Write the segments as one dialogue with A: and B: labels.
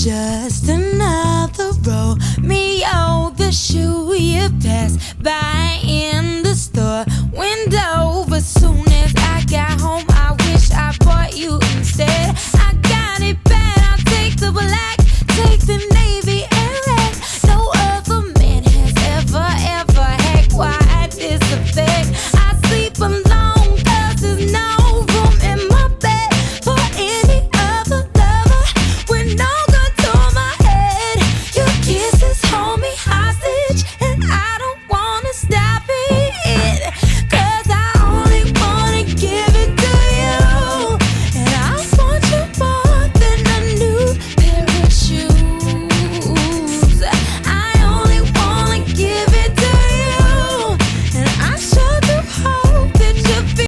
A: just another Romeo, the shoe you passed by in the store window. But soon as I got home, I wish I bought you instead. I got it bad, I'll take the black, take the navy and red. No other man has ever had quite this effect. I sleep alone 'cause there's no room in my bed for any other lover with no gun to my head. Your kisses hold me hostage and I don't wanna stop it, 'cause I only wanna give it to you. And I want you more than a new pair of shoes. I only wanna give it to you. And I sure do hope that you feel.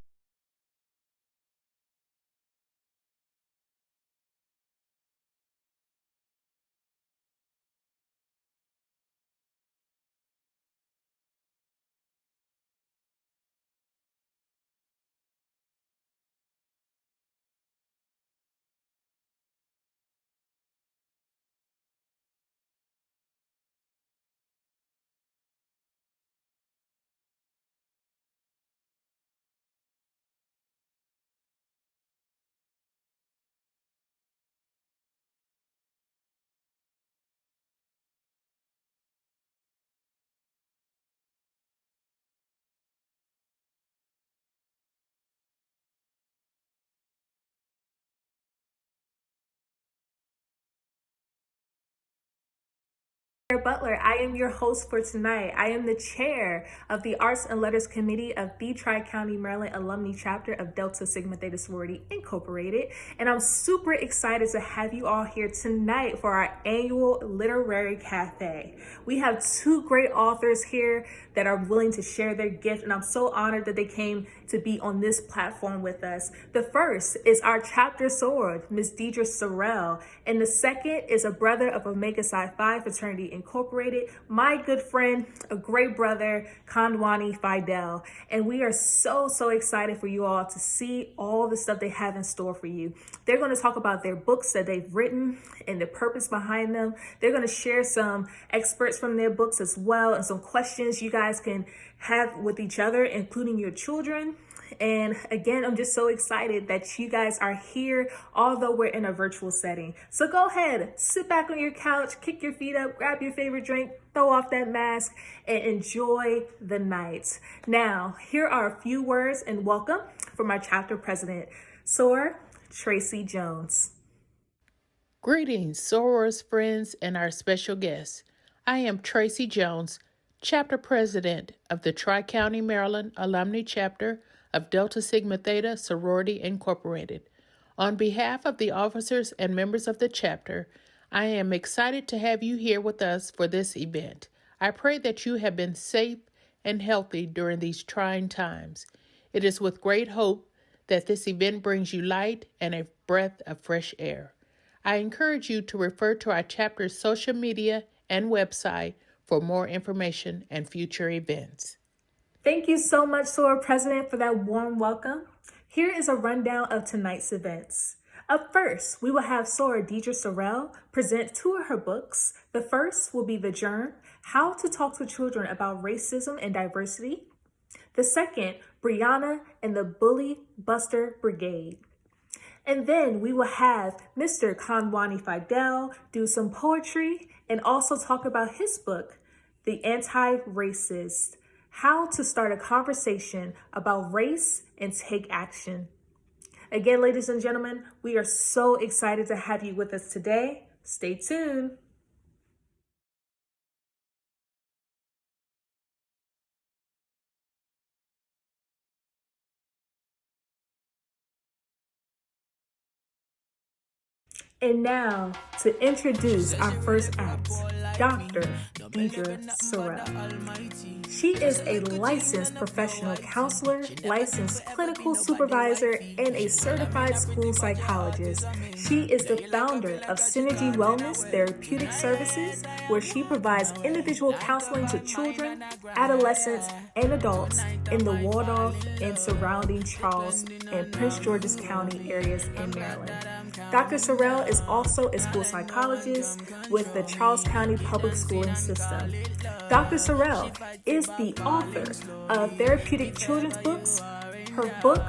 B: Butler. I am your host for tonight. I am the chair of the Arts and Letters Committee of the Tri-County, Maryland Alumni Chapter of Delta Sigma Theta Sorority Incorporated, and I'm super excited to have you all here tonight for our annual Literary Cafe. We have two great authors here that are willing to share their gift, and I'm so honored that they came to be on this platform with us. The first is our chapter soror, Ms. Deidre Sorrell, and the second is a brother of Omega Psi Phi Fraternity Incorporated, my good friend, a great brother, Kandwani Fidel. And we are so excited for you all to see all the stuff they have in store for you. They're going to talk about their books that they've written and the purpose behind them. They're going to share some excerpts from their books as well, and some questions you guys can have with each other, including your children. And again, I'm just so excited that you guys are here, although we're in a virtual setting. So go ahead, sit back on your couch, kick your feet up, grab your favorite drink, throw off that mask, and enjoy the night. Now, here are a few words and welcome from our chapter president, Soror Tracy Jones.
C: Greetings, sorors, friends, and our special guests. I am Tracy Jones, chapter president of the Tri-County, Maryland Alumni Chapter of Delta Sigma Theta Sorority Incorporated. On behalf of the officers and members of the chapter, I am excited to have you here with us for this event. I pray that you have been safe and healthy during these trying times. It is with great hope that this event brings you light and a breath of fresh air. I encourage you to refer to our chapter's social media and website for more information and future events.
B: Thank you so much, Soror President, for that warm welcome. Here is a rundown of tonight's events. Up first, we will have Soror Deidre Sorrell present two of her books. The first will be The Germ, How to Talk to Children About Racism and Diversity. The second, Brianna and the Bully Buster Brigade. And then we will have Mr. Kandwani Fidel do some poetry and also talk about his book, The Anti-Racist, How to Start a Conversation About Race and Take Action. Again, ladies and gentlemen, we are so excited to have you with us today. Stay tuned. And now, to introduce our first act, Dr. Deidre Sorrell. She is a licensed professional counselor, licensed clinical supervisor, and a certified school psychologist. She is the founder of Synergy Wellness Therapeutic Services, where she provides individual counseling to children, adolescents, and adults in the Waldorf and surrounding Charles and Prince George's County areas in Maryland. Dr. Sorrell is also a school psychologist with the Charles County Public Schooling System. Dr. Sorrell is the author of therapeutic children's books. Her book,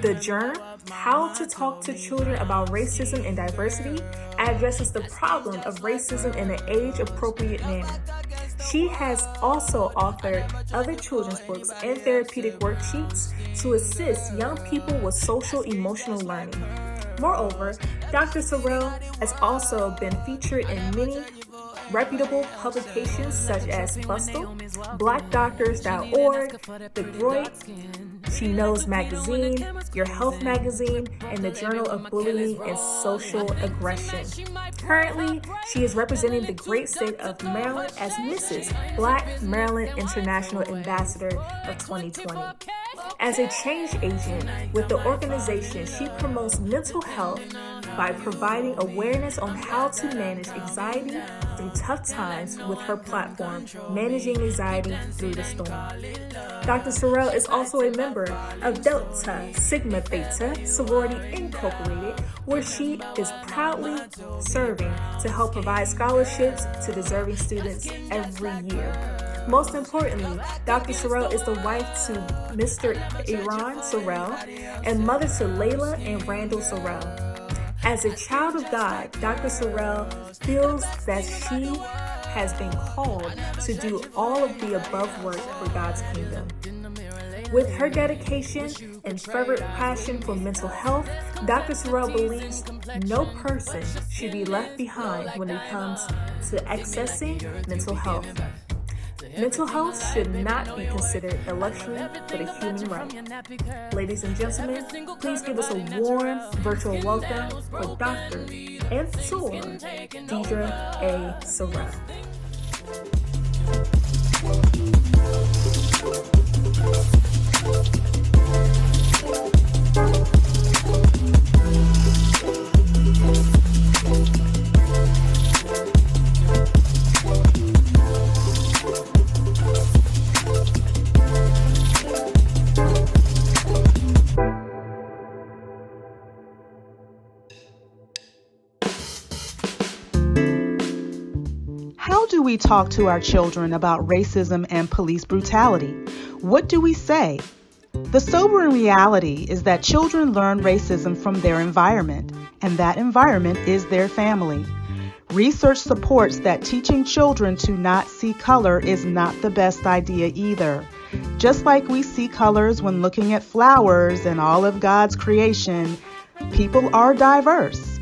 B: The Germ, How to Talk to Children About Racism and Diversity, addresses the problem of racism in an age-appropriate manner. She has also authored other children's books and therapeutic worksheets to assist young people with social-emotional learning. Moreover, Dr. Sorrell has also been featured in many reputable publications such as Bustle, BlackDoctors.org, The Groit, She Knows Magazine, Your Health Magazine, and the Journal of Bullying and Social Aggression. Currently, she is representing the great state of Maryland as Mrs. Black Maryland International Ambassador of 2020. As a change agent with the organization, she promotes mental health by providing awareness on how to manage anxiety through tough times with her platform, Managing Anxiety Through the Storm. Dr. Sorrell is also a member of Delta Sigma Theta Sorority Incorporated, where she is proudly serving to help provide scholarships to deserving students every year. Most importantly, Dr. Sorrell is the wife to Mr. Iran Sorrell and mother to Layla and Randall Sorrell. As a child of God, Dr. Sorrell feels that she has been called to do all of the above work for God's kingdom. With her dedication and fervent passion for mental health, Dr. Sorrell believes no person should be left behind when it comes to accessing mental health. Mental health should not be considered a luxury, but a human right. Ladies and gentlemen, please give us a warm virtual welcome for Dr. and Soar Deidre A. Sorrell.
D: How do we talk to our children about racism and police brutality? What do we say? The sobering reality is that children learn racism from their environment, and that environment is their family. Research supports that teaching children to not see color is not the best idea either. Just like we see colors when looking at flowers and all of God's creation, people are diverse.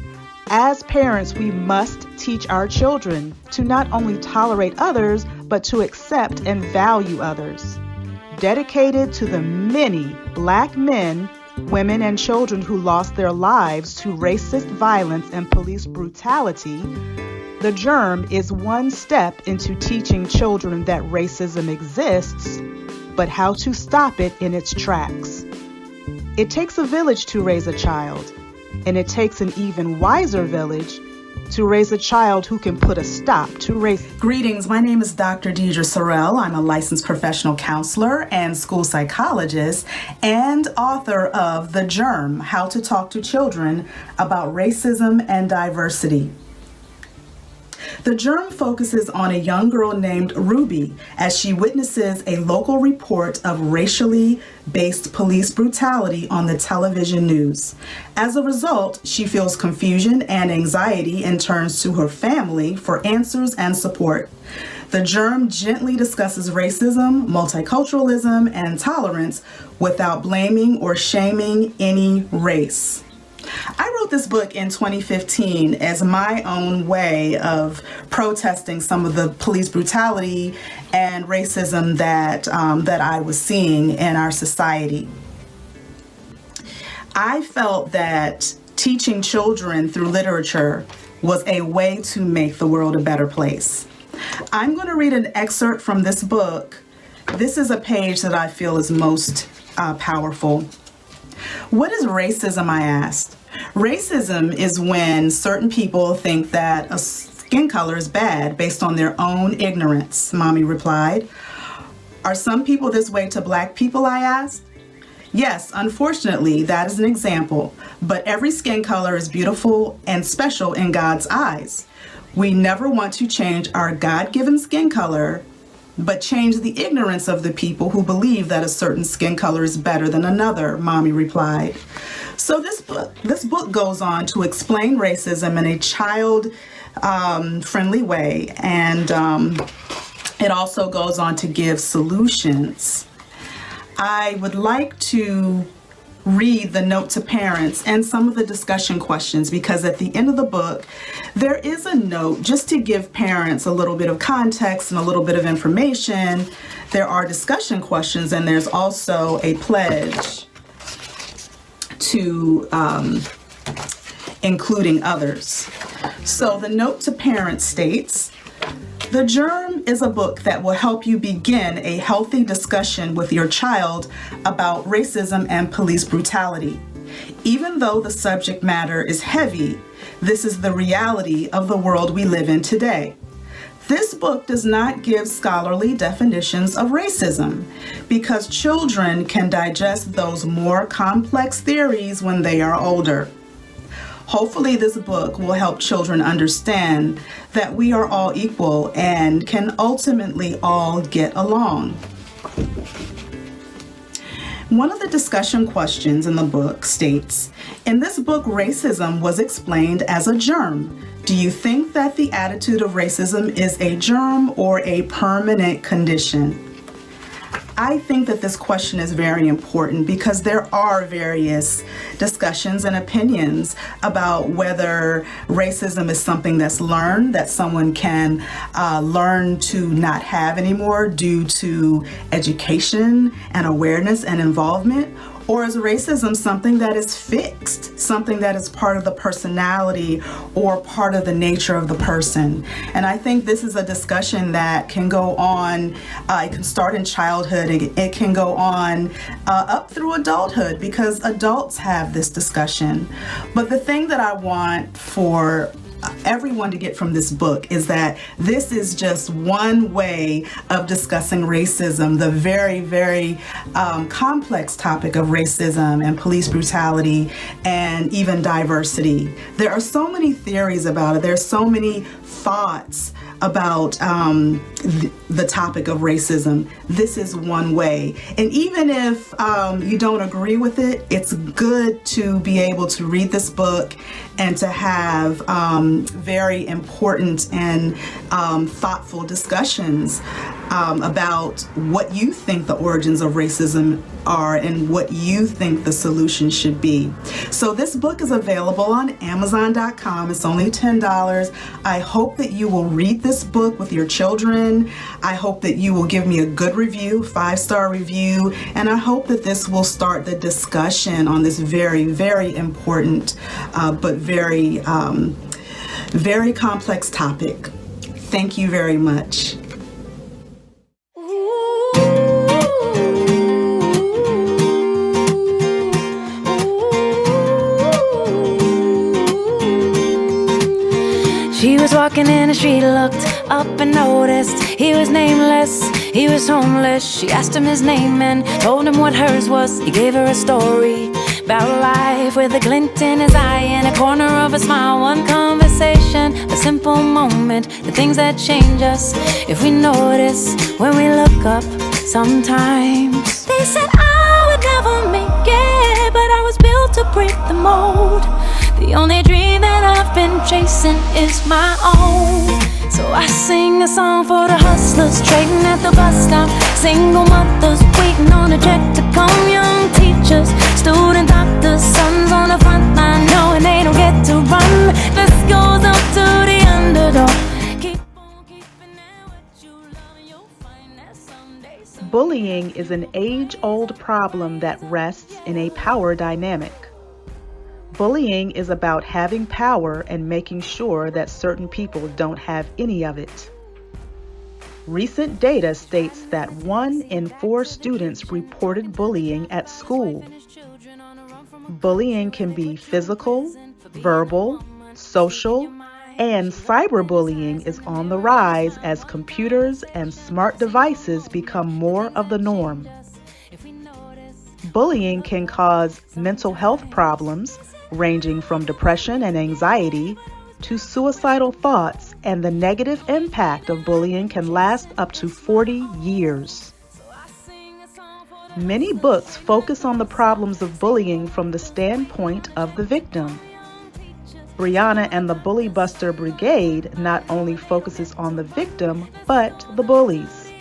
D: As parents, we must teach our children to not only tolerate others, but to accept and value others. Dedicated to the many Black men, women, and children who lost their lives to racist violence and police brutality, The Germ is one step into teaching children that racism exists, but how to stop it in its tracks. It takes a village to raise a child, and it takes an even wiser village to raise a child who can put a stop to racism.
E: Greetings, my name is Dr. Deidre Sorrell. I'm a licensed professional counselor and school psychologist and author of The Germ, How to Talk to Children About Racism and Diversity. The Germ focuses on a young girl named Ruby as she witnesses a local report of racially based police brutality on the television news. As a result, she feels confusion and anxiety and turns to her family for answers and support. The Germ gently discusses racism, multiculturalism, and tolerance without blaming or shaming any race. I wrote this book in 2015 as my own way of protesting some of the police brutality and racism that I was seeing in our society. I felt that teaching children through literature was a way to make the world a better place. I'm going to read an excerpt from this book. This is a page that I feel is most powerful. What is racism, I asked. Racism is when certain people think that a skin color is bad based on their own ignorance, Mommy replied. Are some people this way to Black people, I asked. Yes, unfortunately, that is an example, but every skin color is beautiful and special in God's eyes. We never want to change our God-given skin color, but change the ignorance of the people who believe that a certain skin color is better than another, Mommy replied. So this book goes on to explain racism in a child-friendly way, and it also goes on to give solutions. I would like to read the note to parents and some of the discussion questions, because at the end of the book, there is a note just to give parents a little bit of context and a little bit of information. There are discussion questions, and there's also a pledge to including others. So the note to parents states, The Germ is a book that will help you begin a healthy discussion with your child about racism and police brutality. Even though the subject matter is heavy, this is the reality of the world we live in today. This book does not give scholarly definitions of racism because children can digest those more complex theories when they are older. Hopefully this book will help children understand that we are all equal and can ultimately all get along. One of the discussion questions in the book states, in this book, racism was explained as a germ. Do you think that the attitude of racism is a germ or a permanent condition? I think that this question is very important because there are various discussions and opinions about whether racism is something that's learned, that someone can learn to not have anymore due to education and awareness and involvement, or is racism something that is fixed, something that is part of the personality or part of the nature of the person? And I think this is a discussion that can go on, it can start in childhood, it can go on up through adulthood, because adults have this discussion. But the thing that I want for everyone to get from this book is that this is just one way of discussing racism, the very, very complex topic of racism and police brutality and even diversity. There are so many theories about it. There's so many thoughts about the topic of racism. This is one way. And even if you don't agree with it, it's good to be able to read this book and to have very important and thoughtful discussions about what you think the origins of racism are and what you think the solution should be. So this book is available on Amazon.com. It's only $10. I hope that you will read this book with your children. I hope that you will give me a good review, 5-star review, and I hope that this will start the discussion on this very, very important but very, very complex topic. Thank you very much.
A: She was walking in the street, looked up and noticed he was nameless, he was homeless. She asked him his name and told him what hers was. He gave her a story about life with a glint in his eye and a corner of a smile. One conversation, a simple moment, the things that change us if we notice when we look up sometimes. They said I would never make it, but I was built to break the mold. The only dream that I've been chasing is my own. So I sing a song for the hustlers trading at the bus stop, single mothers waiting on a check to come, young teachers, student doctors, sons on the front line knowing they don't get to run. This goes up to the underdog. Keep on keeping it what you love and you'll find that someday.
D: Bullying is an age-old problem that rests in a power dynamic. Bullying is about having power and making sure that certain people don't have any of it. Recent data states that 1 in 4 students reported bullying at school. Bullying can be physical, verbal, social, and cyberbullying is on the rise as computers and smart devices become more of the norm. Bullying can cause mental health problems ranging from depression and anxiety to suicidal thoughts, and the negative impact of bullying can last up to 40 years. Many books focus on the problems of bullying from the standpoint of the victim. Brianna and the Bully Buster Brigade not only focuses on the victim, but the bullies.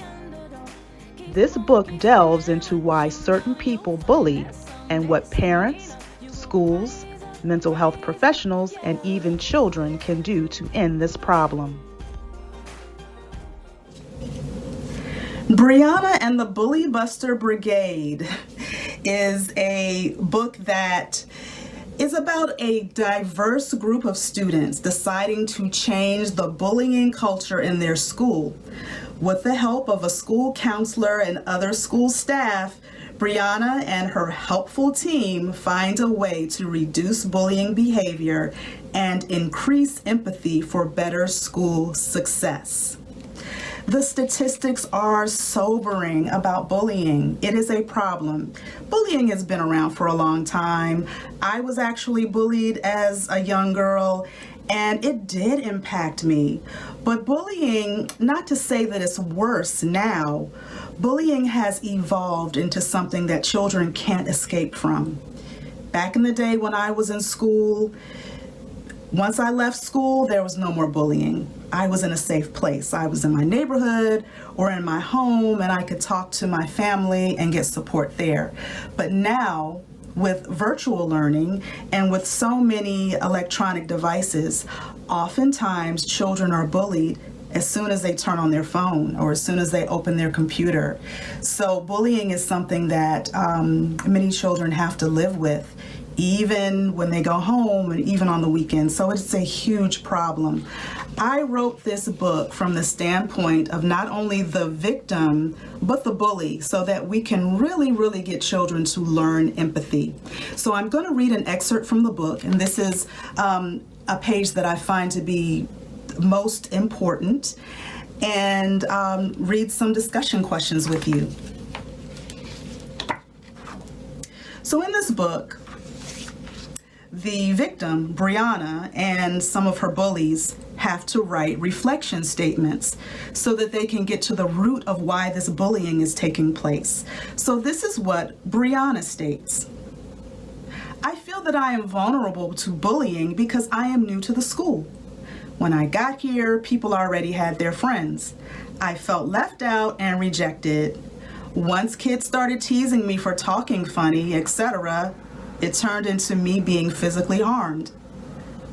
D: This book delves into why certain people bully and what parents, schools, mental health professionals, and even children can do to end this problem.
E: Brianna and the Bully Buster Brigade is a book that is about a diverse group of students deciding to change the bullying culture in their school. With the help of a school counselor and other school staff, Brianna and her helpful team find a way to reduce bullying behavior and increase empathy for better school success. The statistics are sobering about bullying. It is a problem. Bullying has been around for a long time. I was actually bullied as a young girl, and it did impact me. But bullying, not to say that it's worse now, bullying has evolved into something that children can't escape from. Back in the day when I was in school, once I left school, there was no more bullying. I was in a safe place. I was in my neighborhood or in my home, and I could talk to my family and get support there. But now, with virtual learning and with so many electronic devices, oftentimes children are bullied as soon as they turn on their phone or as soon as they open their computer. So bullying is something that many children have to live with, even when they go home and even on the weekends. So it's a huge problem. I wrote this book from the standpoint of not only the victim, but the bully, so that we can really get children to learn empathy. So I'm going to read an excerpt from the book, and this is a page that I find to be most important, and read some discussion questions with you. So in this book, the victim, Brianna, and some of her bullies have to write reflection statements so that they can get to the root of why this bullying is taking place. So this is what Brianna states. I feel that I am vulnerable to bullying because I am new to the school. When I got here, people already had their friends. I felt left out and rejected. Once kids started teasing me for talking funny, etc., it turned into me being physically harmed.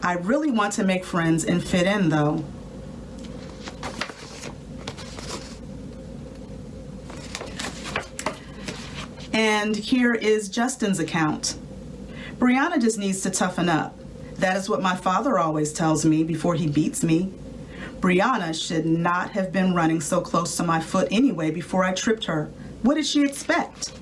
E: I really want to make friends and fit in, though. And here is Justin's account. Brianna just needs to toughen up. That is what my father always tells me before he beats me. Brianna should not have been running so close to my foot anyway before I tripped her. What did she expect?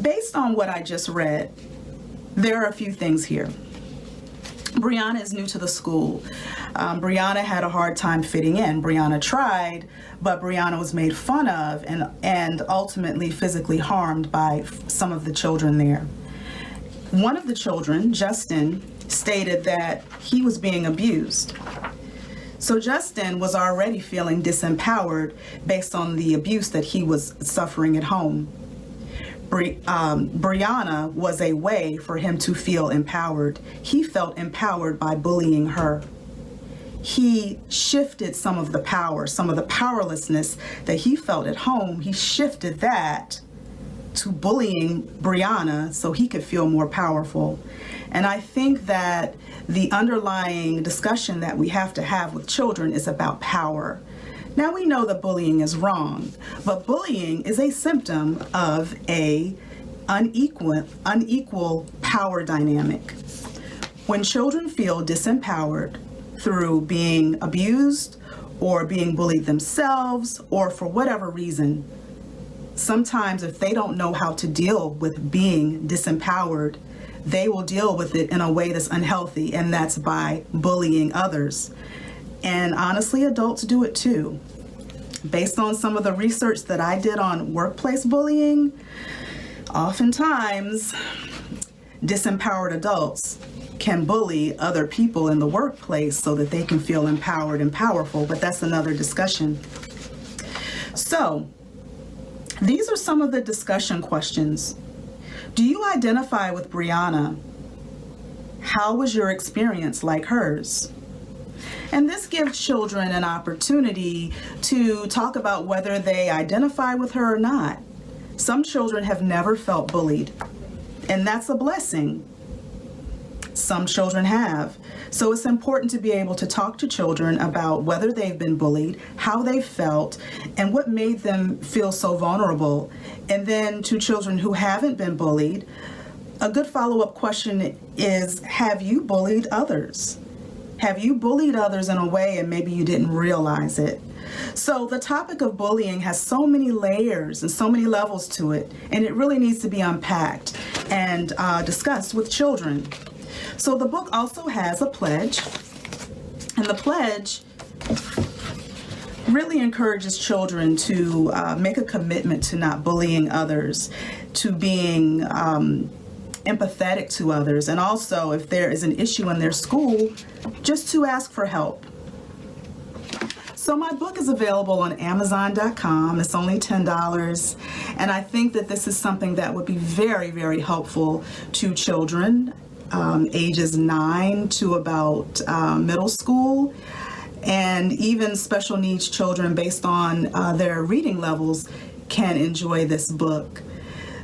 E: Based on what I just read, there are a few things here. Brianna is new to the school. Brianna had a hard time fitting in. Brianna tried, but Brianna was made fun of and ultimately physically harmed by some of the children there. One of the children, Justin, stated that he was being abused. So Justin was already feeling disempowered based on the abuse that he was suffering at home. Brianna was a way for him to feel empowered. He felt empowered by bullying her. He shifted some of the power, some of the powerlessness that he felt at home. He shifted that to bullying Brianna so he could feel more powerful. And I think that the underlying discussion that we have to have with children is about power. Now, we know that bullying is wrong, but bullying is a symptom of a unequal power dynamic. When children feel disempowered through being abused or being bullied themselves or for whatever reason, sometimes if they don't know how to deal with being disempowered, they will deal with it in a way that's unhealthy, and that's by bullying others. And honestly, adults do it too. Based on some of the research that I did on workplace bullying, oftentimes disempowered adults can bully other people in the workplace so that they can feel empowered and powerful, but that's another discussion. So, these are some of the discussion questions. Do you identify with Brianna? How was your experience like hers? And this gives children an opportunity to talk about whether they identify with her or not. Some children have never felt bullied, and that's a blessing. Some children have. So it's important to be able to talk to children about whether they've been bullied, how they felt, and what made them feel so vulnerable. And then to children who haven't been bullied, a good follow-up question is, have you bullied others? Have you bullied others in a way and maybe you didn't realize it? So the topic of bullying has so many layers and so many levels to it, and it really needs to be unpacked and discussed with children. So the book also has a pledge, and the pledge really encourages children to make a commitment to not bullying others, to being empathetic to others, and also if there is an issue in their school, just to ask for help. So my book is available on Amazon.com. It's only $10, and I think that this is something that would be very, very helpful to children ages 9 to about middle school, and even special needs children based on their reading levels can enjoy this book.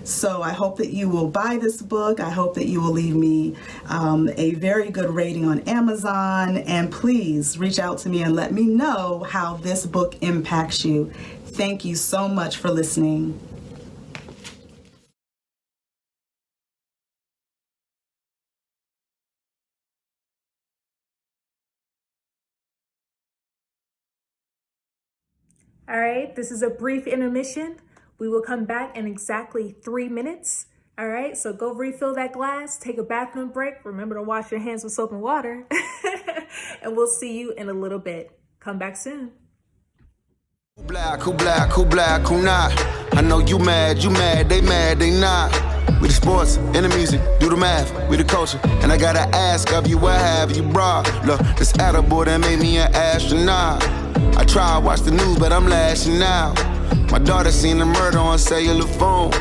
E: So I hope that you will buy this book. I hope that you will leave me a very good rating on Amazon, and please reach out to me and let me know how this book impacts you. Thank you so much for listening.
B: All right, this is a brief intermission. We will come back in exactly 3 minutes. All right, so go refill that glass, take a bathroom break. Remember to wash your hands with soap and water. And we'll see you in a little bit. Come back soon.
F: Who black, who black, who black, who not? I know you mad, they not. We the sports, and the music, do the math, we the culture. And I gotta ask of you, what have you brought? Look, this attaboy that made me an astronaut. I try to watch the news, but I'm lashing out. My daughter seen a murder on cellular phone,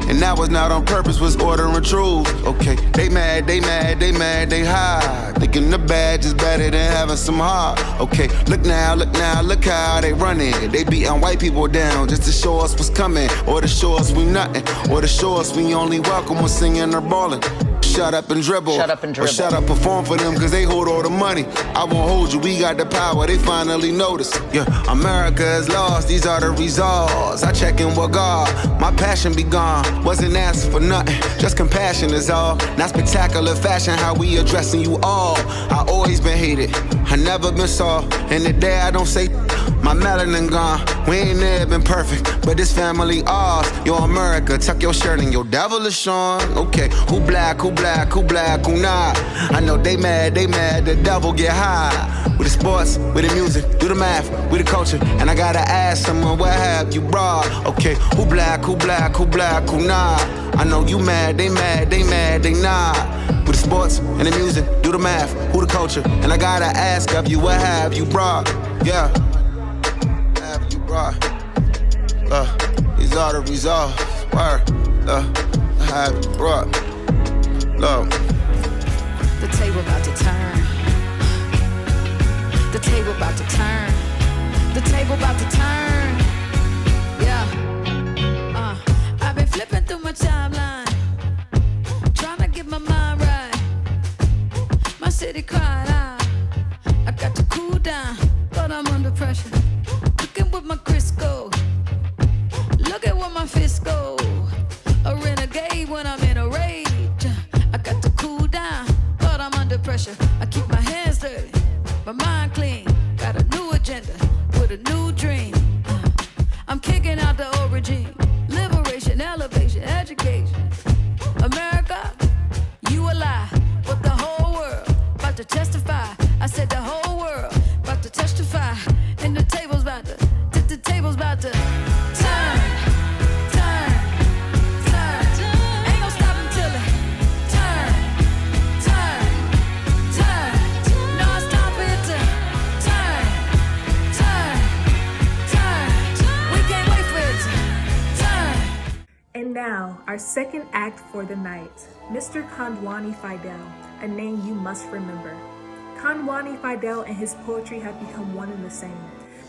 F: and that was not on purpose, was ordering truth. Okay, they mad, they high. Thinking the badge is better than having some heart. Okay, look now, look how they running. They beating white people down just to show us what's coming, or to show us we nothing, or to show us we only welcome when singing or balling. Shut up and dribble. Or shut up, perform for them, cause they hold all the money. I won't hold you, we got the power, they finally notice. Yeah, America is lost, these are the results. I check in with God, my passion be gone. Wasn't asking for nothing, just compassion is all. Not spectacular fashion, how we addressing you all. I always been hated, I never been soft. And the day I don't say, my melanin gone. We ain't never been perfect, but this family ours. Yo, America, tuck your shirt and your devil is showing. Okay, who black, who not? I know they mad, the devil get high. With the sports, with the music, do the math, with the culture. And I gotta ask someone, what have you brought? Okay, who black, who not? I know you mad, they not. With the sports and the music, do the math, who the culture. And I gotta ask of you, what have you brought? Yeah, have you brought? These are the results. Word, have you brought? Look.
A: The table about to turn. The table about to turn. The table about to turn. Yeah. I've been flipping through my timeline, trying to get my mind right. My city cried out. I got to cool down, but I'm under pressure. Cooking with my Crisco. Look at what my fist go. A renegade when I'm in a rage. I got to cool down, but I'm under pressure.
G: pressure. I keep my hands dirty, my mind clean. Got a new agenda with a new dream. I'm kicking out the old regime. Liberation, elevation, education. America, you a lie, but the whole world about to testify. I said the whole world about to testify. And the table's about to turn. Ain't no stopping till it turn. No stop it to turn. We can't wait for it to turn.
B: And now, our second act for the night, Mr. Kandwani Fidel, a name you must remember. Kandwani Fidel and his poetry have become one and the same.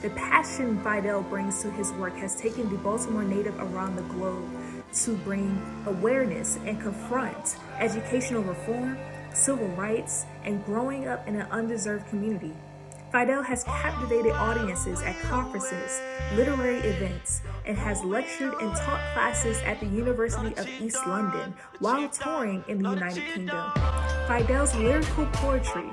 B: The passion Fidel brings to his work has taken the Baltimore native around the globe to bring awareness and confront educational reform, civil rights, and growing up in an undeserved community. Fidel has captivated audiences at conferences, literary events, and has lectured and taught classes at the University of East London while touring in the United Kingdom. Fidel's lyrical poetry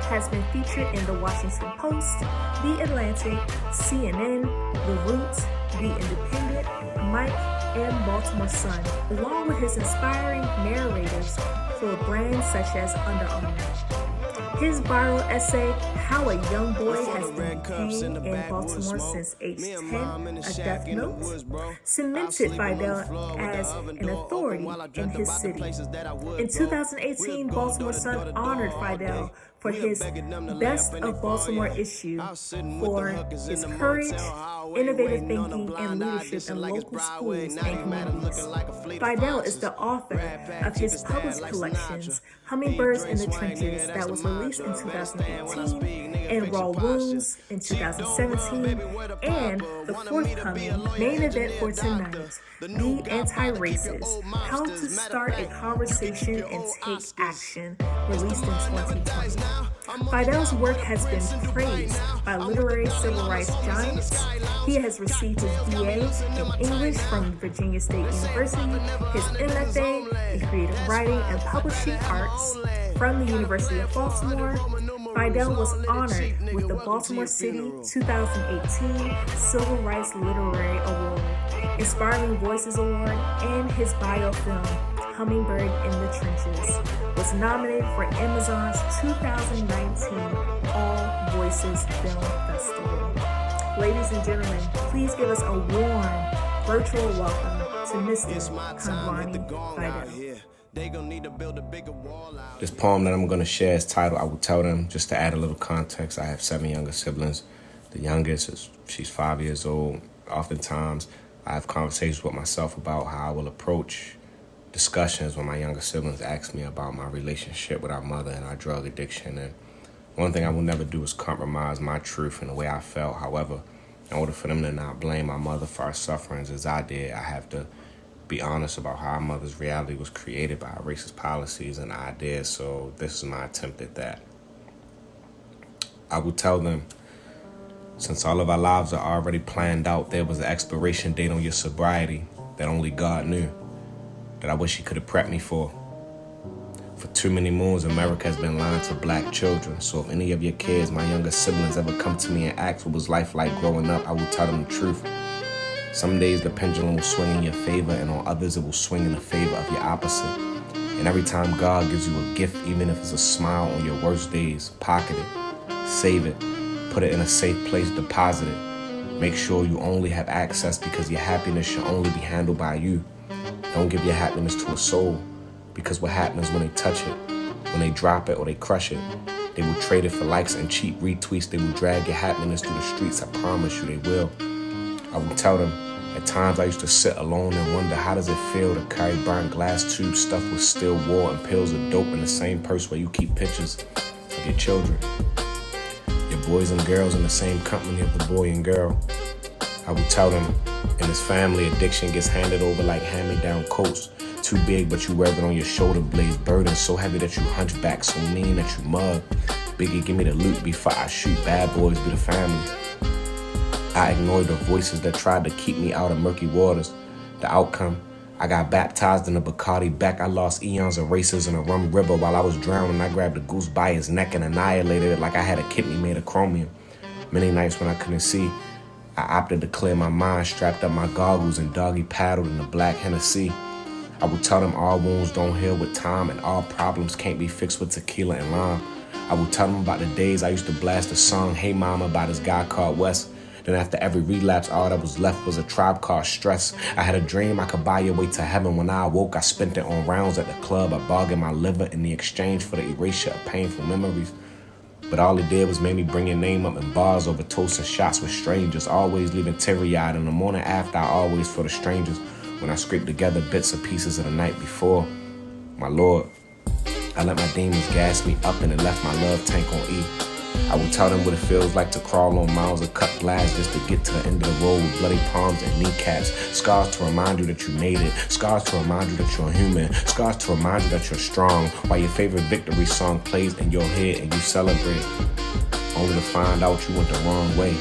B: has been featured in the Washington Post, The Atlantic, CNN, The Root, The Independent, Mike, and Baltimore Sun, along with his inspiring narratives for brands such as Under Armour. His viral essay, How a Young Boy Has Been Detained in Baltimore Since Age 10, A Death Note, cemented Fidel as an authority in his city. In 2018, Baltimore Sun honored Fidel for his Best of Baltimore issue for his courage, innovative thinking, and leadership in local schools and communities. Fidel is the author of his published collections, Hummingbirds in the Trenches, that was released in 2018, and Raw Wounds in 2017, and the forthcoming main event for tonight, The Anti-Racist, How to Start a Conversation and Take Action, released in 2020. Fidel's work has been praised by literary civil rights giants. He has received his BA in English from Virginia State University, his MFA in Creative Writing and Publishing Arts from the University of Baltimore. Fidel was honored with the Baltimore City 2018 Civil Rights Literary Award, Inspiring Voices Award, and his biofilm, Hummingbird in the Trenches, was nominated for Amazon's 2019 All Voices Film Festival. Ladies and gentlemen, please give us a warm virtual welcome to Mr. Kandwani Fidel.
H: This poem that I'm going to share is titled, I Will Tell Them. Just to add a little context, I have 7 younger siblings. The youngest, she's 5 years old. Oftentimes, I have conversations with myself about how I will approach discussions when my younger siblings ask me about my relationship with our mother and our drug addiction. And one thing I will never do is compromise my truth and the way I felt. However, in order for them to not blame my mother for our sufferings as I did, I have to be honest about how our mother's reality was created by our racist policies and ideas. So this is my attempt at that. I will tell them, since all of our lives are already planned out, there was an expiration date on your sobriety that only God knew, that I wish he could have prepped me for. For too many moons, America has been lying to black children. So if any of your kids, my younger siblings, ever come to me and ask what was life like growing up, I will tell them the truth. Some days the pendulum will swing in your favor, and on others it will swing in the favor of your opposite. And every time God gives you a gift, even if it's a smile on your worst days, pocket it, save it, put it in a safe place, deposit it. Make sure you only have access because your happiness should only be handled by you. Don't give your happiness to a soul, because what happens when they touch it, when they drop it or they crush it, they will trade it for likes and cheap retweets. They will drag your happiness through the streets. I promise you they will. I will tell them, at times I used to sit alone and wonder, how does it feel to carry burnt glass tubes stuffed with steel wool and pills of dope in the same purse where you keep pictures of your children, your boys and girls in the same company of the boy and girl. I will tell them, in this family, addiction gets handed over like hand-me-down coats. Too big, but you wear it on your shoulder blades. Burden so heavy that you hunch back, so mean that you mug. Biggie, give me the loot before I shoot. Bad boys be the family. I ignored the voices that tried to keep me out of murky waters. The outcome, I got baptized in a Bacardi Beck. I lost eons of races in a rum river. While I was drowning, I grabbed a goose by his neck and annihilated it like I had a kidney made of chromium. Many nights when I couldn't see, I opted to clear my mind, strapped up my goggles and doggy paddled in the black Hennessy. I would tell them all wounds don't heal with time and all problems can't be fixed with tequila and lime. I would tell them about the days I used to blast a song, Hey Mama, by this guy called Wes. Then after every relapse, all that was left was a Tribe Called Stress. I had a dream I could buy your way to heaven. When I awoke, I spent it on rounds at the club. I bargained my liver in the exchange for the erasure of painful memories. But all it did was make me bring your name up in bars over toasts and shots with strangers, always leaving teary-eyed. In the morning after, I always for the strangers when I scraped together bits and pieces of the night before. My Lord, I let my demons gas me up and it left my love tank on E. I will tell them what it feels like to crawl on miles of cut glass just to get to the end of the road with bloody palms and kneecaps. Scars to remind you that you made it. Scars to remind you that you're human. Scars to remind you that you're strong. While your favorite victory song plays in your head and you celebrate, only to find out you went the wrong way.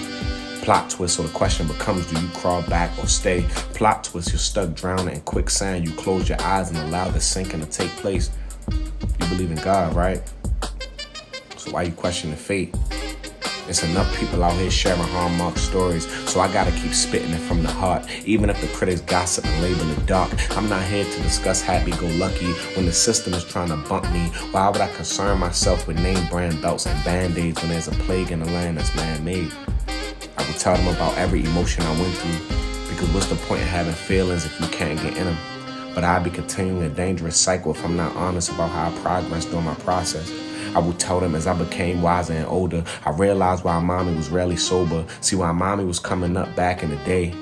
H: Plot twist, so the question becomes, do you crawl back or stay? Plot twist, you're stuck drowning in quicksand. You close your eyes and allow the sinking to take place. You believe in God, right? So why you questioning fate? It's enough people out here sharing hallmark stories, so I gotta keep spitting it from the heart. Even if the critics gossip and label it dark, I'm not here to discuss happy-go-lucky when the system is trying to bump me. Why would I concern myself with name brand belts and band-aids when there's a plague in the land that's man-made? I would tell them about every emotion I went through, because what's the point of having feelings if you can't get in them? But I'd be continuing a dangerous cycle if I'm not honest about how I progressed during my process. I would tell them as I became wiser and older, I realized why mommy was rarely sober. See, why mommy was coming up back in the day.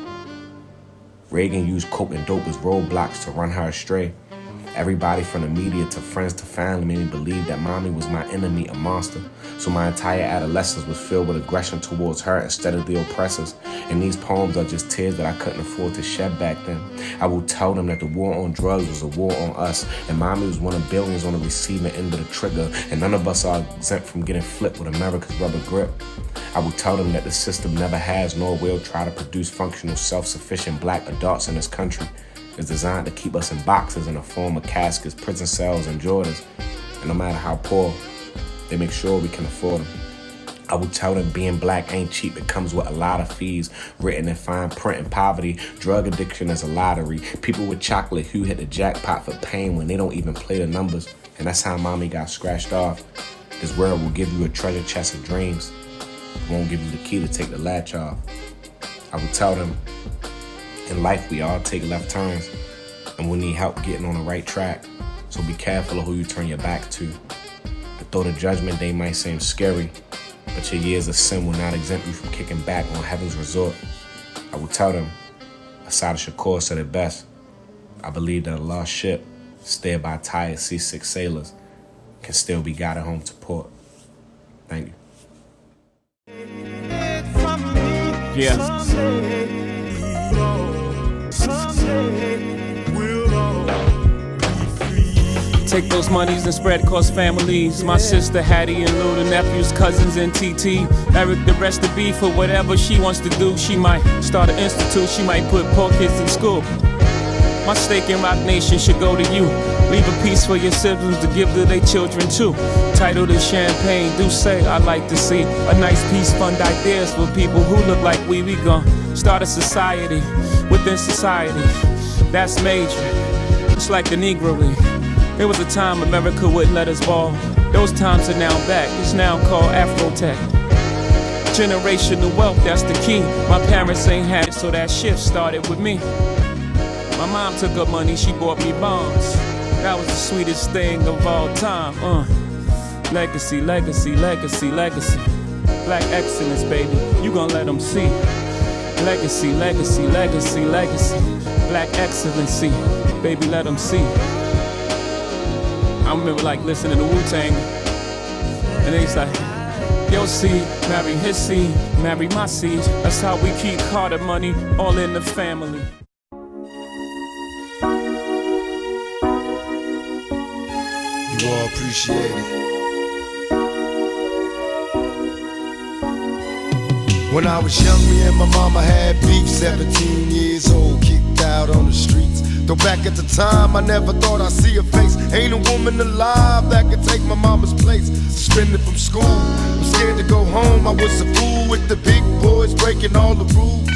H: Reagan used coke and dope as roadblocks to run her astray. Everybody from the media to friends to family made me believe that mommy was my enemy, a monster. So my entire adolescence was filled with aggression towards her instead of the oppressors. And these poems are just tears that I couldn't afford to shed back then. I will tell them that the war on drugs was a war on us, and mommy was one of billions on the receiving end of the trigger, and none of us are exempt from getting flipped with America's rubber grip. I will tell them that the system never has nor will try to produce functional, self-sufficient black adults in this country. It's designed to keep us in boxes in the form of caskets, prison cells, and Jordans. And no matter how poor, they make sure we can afford them. I will tell them being black ain't cheap. It comes with a lot of fees, written in fine print and poverty. Drug addiction is a lottery. People with chocolate hue hit the jackpot for pain when they don't even play the numbers. And that's how mommy got scratched off. This world will give you a treasure chest of dreams. It won't give you the key to take the latch off. I will tell them, in life, we all take left turns, and we need help getting on the right track. So be careful of who you turn your back to. But though the judgment day might seem scary, but your years of sin will not exempt you from kicking back on heaven's resort. I will tell them, Assad Shakur said it best. I believe that a lost ship, steered by tired seasick sailors, can still be guided home to port. Thank you.
I: Yeah. Take those monies and spread across families. My sister Hattie and Lou, the nephews, cousins, and TT. Eric, the rest of B for whatever she wants to do. She might start an institute, she might put poor kids in school. My stake in Rock Nation should go to you. Leave a piece for your siblings to give to their children too. Titled is Champagne, do say I'd like to see a nice piece, fund ideas for people who look like we gon' start a society within society. That's major, it's like the Negro League. There was a time America wouldn't let us ball. Those times are now back, it's now called Afrotech. Generational wealth, that's the key. My parents ain't had it, so that shift started with me. My mom took her money, she bought me bonds. That was the sweetest thing of all time. Legacy, legacy, legacy, legacy. Black excellence, baby, you gon' let them see. Legacy, legacy, legacy, legacy. Black excellency, baby, let them see. I remember like listening to Wu-Tang, and they was like, your seed, marry his seed, marry my seed. That's how we keep Carter money, all in the family.
F: You all appreciate it. When I was young, me and my mama had beef, 17 years old, kicked out on the streets. Though back at the time, I never thought I'd see her face. Ain't a woman alive that could take my mama's place. Suspended from school, I'm scared to go home. I was a fool with the big boys breaking all the rules.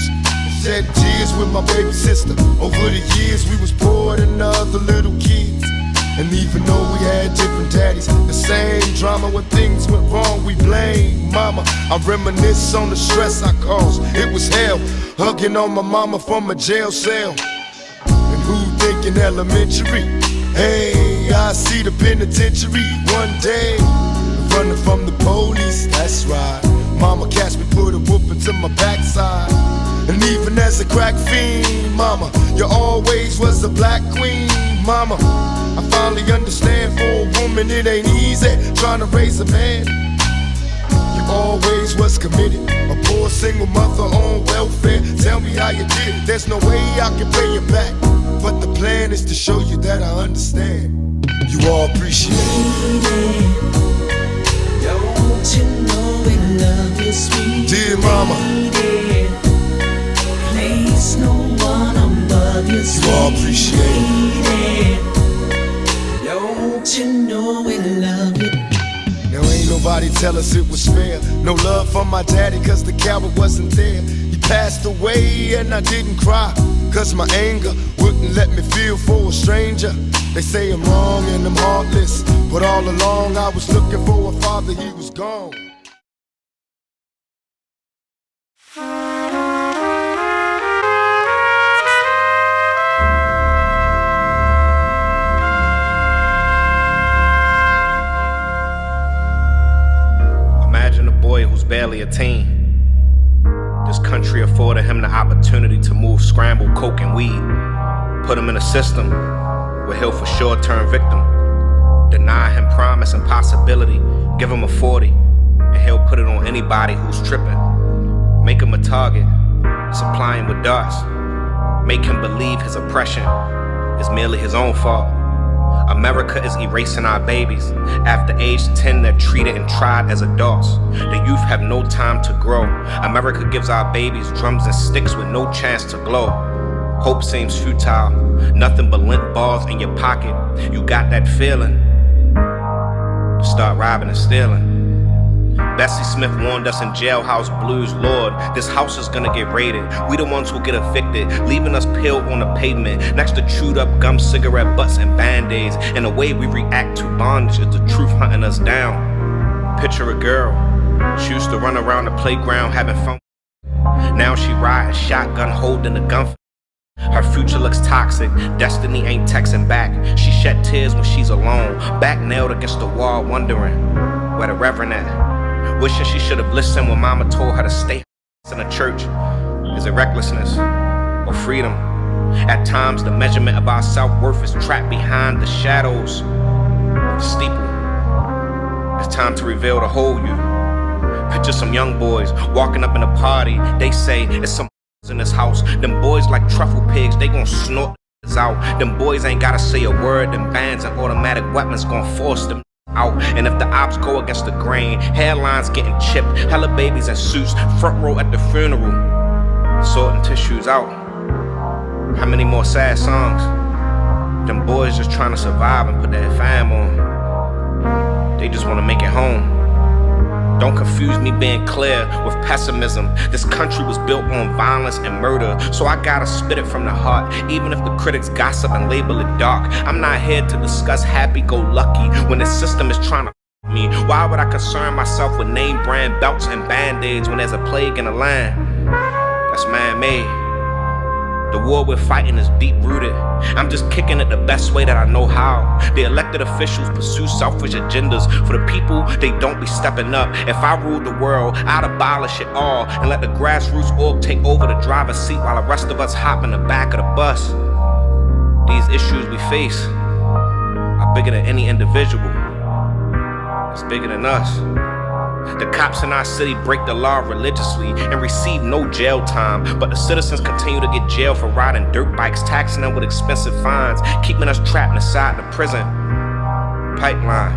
F: Shed tears with my baby sister. Over the years, we was poor than other little kids. And even though we had different daddies, the same drama when things went wrong, we blame mama. I reminisce on the stress I caused. It was hell, hugging on my mama from a jail cell. And who thinking elementary? Hey, I see the penitentiary one day. Running from the police, that's right. Mama catch me, put a whooping to my backside. And even as a crack fiend, mama, you always was a black queen, mama. I finally understand, for a woman it ain't easy trying to raise a man. You always was committed, a poor single mother on welfare. Tell me how you did it, there's no way I can pay you back. But the plan is to show you that I understand. You all appreciate it.
J: Don't you know we love you, sweet
F: dear mama.
J: Place no one above you,
F: you all appreciate it.
J: Don't you know we love you?
F: Now ain't nobody tell us it was fair. No love from my daddy cause the coward wasn't there. He passed away and I didn't cry, cause my anger wouldn't let me feel for a stranger. They say I'm wrong and I'm heartless, but all along I was looking for a father, he was gone.
H: Imagine a boy who's barely a teen. This country afforded him the opportunity to move scrambled coke and weed. Put him in a system where he'll for sure turn victim. Deny him promise and possibility. Give him a 40 and he'll put it on anybody who's tripping. Make him a target, supply him with darts. Make him believe his oppression is merely his own fault. America is erasing our babies. After age 10, they're treated and tried as adults. The youth have no time to grow. America gives our babies drums and sticks with no chance to glow. Hope seems futile, nothing but lint balls in your pocket. You got that feeling, start robbing and stealing. Bessie Smith warned us in Jailhouse Blues, Lord, this house is gonna get raided. We the ones who get evicted, leaving us peeled on the pavement, next to chewed up gum, cigarette butts, and band-aids. And the way we react to bondage is the truth hunting us down. Picture a girl, she used to run around the playground having fun. Now she riding shotgun, holding a gun. Her future looks toxic, destiny ain't texting back. She shed tears when she's alone, back nailed against the wall, wondering where the reverend at. Wishing she should have listened when mama told her to stay in the church. Is it recklessness or freedom? At times the measurement of our self-worth is trapped behind the shadows of the steeple. It's time to reveal the whole you. Picture some young boys walking up in a party. They say it's some in this house. Them boys like truffle pigs, they gon' snort out. Them boys ain't gotta say a word. Them bands and automatic weapons gon' force them out. And if the ops go against the grain, hairlines getting chipped, hella babies in suits, front row at the funeral, sorting tissues out. How many more sad songs? Them boys just trying to survive and put their fam on. They just wanna make it home. Don't confuse me being clear with pessimism. This country was built on violence and murder, so I gotta spit it from the heart, even if the critics gossip and label it dark. I'm not here to discuss happy-go-lucky when the system is trying to me. Why would I concern myself with name brand belts and band-aids when there's a plague in the land? That's man-made. The war we're fighting is deep-rooted. I'm just kicking it the best way that I know how. The elected officials pursue selfish agendas. For the people, they don't be stepping up. If I ruled the world, I'd abolish it all and let the grassroots org take over the driver's seat while the rest of us hop in the back of the bus. These issues we face are bigger than any individual. It's bigger than us. The cops in our city break the law religiously and receive no jail time, but the citizens continue to get jailed for riding dirt bikes, taxing them with expensive fines, keeping us trapped inside the prison pipeline.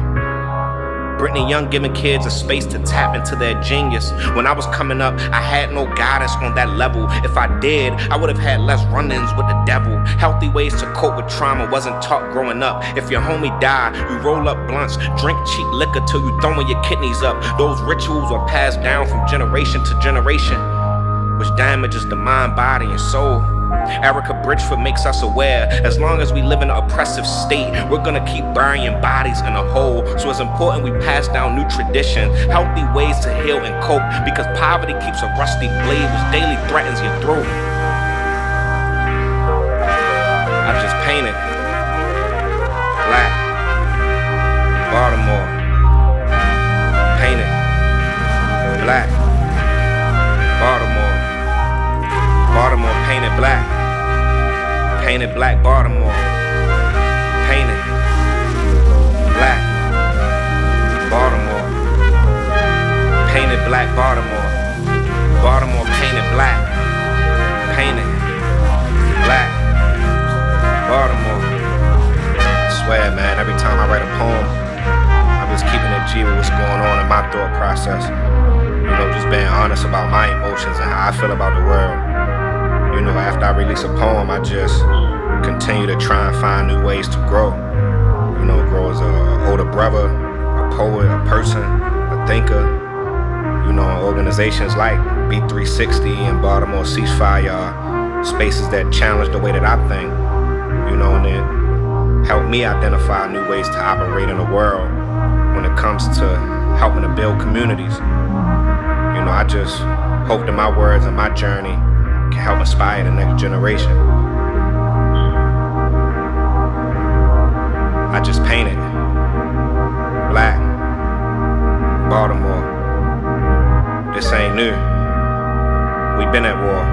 H: Brittany Young giving kids a space to tap into their genius. When I was coming up, I had no guidance on that level. If I did, I would have had less run-ins with the devil. Healthy ways to cope with trauma wasn't taught growing up. If your homie died, you roll up blunts, drink cheap liquor till you throwing your kidneys up. Those rituals are passed down from generation to generation, which damages the mind, body, and soul. Erica Bridgeford makes us aware, as long as we live in an oppressive state, we're gonna keep burying bodies in a hole. So it's important we pass down new tradition, healthy ways to heal and cope, because poverty keeps a rusty blade which daily threatens your throat. I just painted black Baltimore, painted black Baltimore, Baltimore painted black. Painted black Baltimore. Painted black Baltimore. Painted black Baltimore. Baltimore painted black. Painted black Baltimore. I swear, man, every time I write a poem, I'm just keeping it G with what's going on in my thought process. You know, just being honest about my emotions and how I feel about the world. You know, after I release a poem, I just continue to try and find new ways to grow. You know, grow as an older brother, a poet, a person, a thinker. You know, organizations like B360 and Baltimore Ceasefire, spaces that challenge the way that I think. You know, and it helped me identify new ways to operate in the world when it comes to helping to build communities. You know, I just hope that my words and my journey can help inspire the next generation. I just painted black Baltimore. This ain't new. We been at war.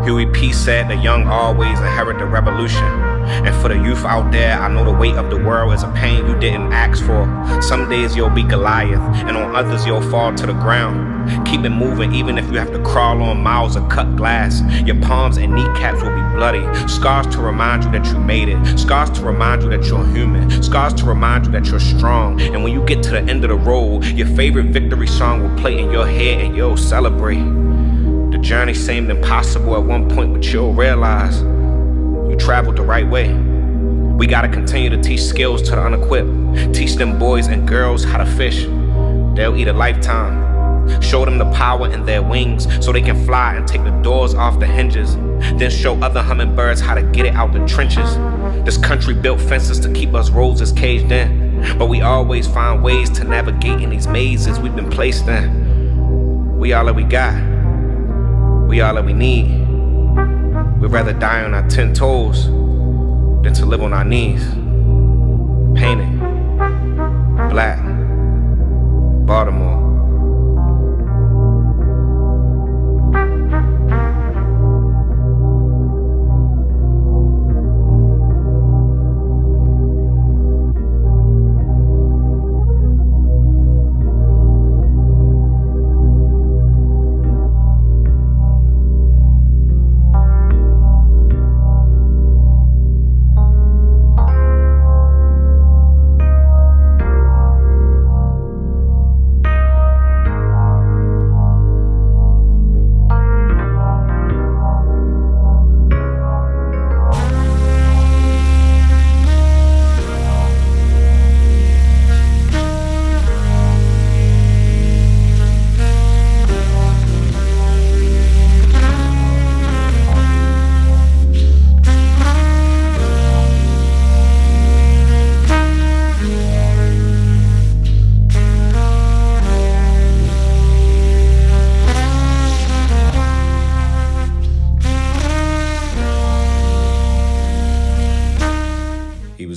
H: Huey P. said the young always inherit the revolution. And for the youth out there, I know the weight of the world is a pain you didn't ask for. Some days you'll be Goliath, and on others you'll fall to the ground. Keep it moving even if you have to crawl on miles of cut glass. Your palms and kneecaps will be bloody. Scars to remind you that you made it. Scars to remind you that you're human. Scars to remind you that you're strong. And when you get to the end of the road, your favorite victory song will play in your head and you'll celebrate. The journey seemed impossible at one point, but you'll realize you traveled the right way. We gotta continue to teach skills to the unequipped. Teach them boys and girls how to fish. They'll eat a lifetime. Show them the power in their wings so they can fly and take the doors off the hinges. Then show other hummingbirds how to get it out the trenches. This country built fences to keep us roses caged in, but we always find ways to navigate in these mazes we've been placed in. We all that we got. We all that we need. We'd rather die on our 10 toes than to live on our knees. Painted black Baltimore.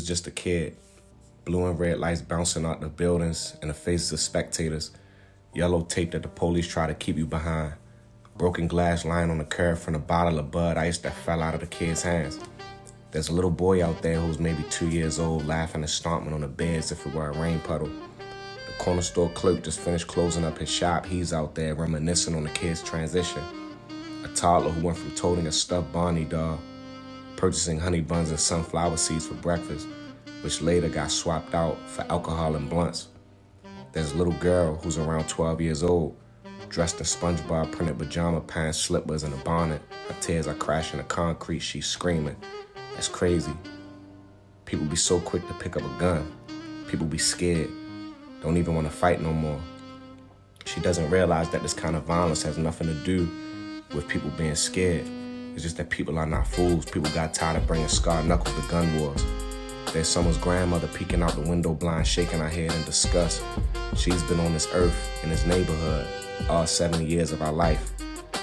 H: Just a kid. Blue and red lights bouncing out the buildings in the faces of spectators. Yellow tape that the police try to keep you behind. Broken glass lying on the curb from a bottle of Bud Ice that fell out of the kid's hands. There's a little boy out there who's maybe 2 years old, laughing and stomping on the bed as if it were a rain puddle. The corner store clerk just finished closing up his shop. He's out there reminiscing on the kid's transition. A toddler who went from toting a stuffed Barney doll, purchasing honey buns and sunflower seeds for breakfast, which later got swapped out for alcohol and blunts. There's a little girl who's around 12 years old, dressed in SpongeBob printed pajama pants, slippers, and a bonnet. Her tears are crashing the concrete. She's screaming. That's crazy. People be so quick to pick up a gun. People be scared. Don't even want to fight no more. She doesn't realize that this kind of violence has nothing to do with people being scared. It's just that people are not fools. People got tired of bringing scarred knuckles to gun wars. There's someone's grandmother peeking out the window blind, shaking her head in disgust. She's been on this earth, in this neighborhood, all 70 years of our life.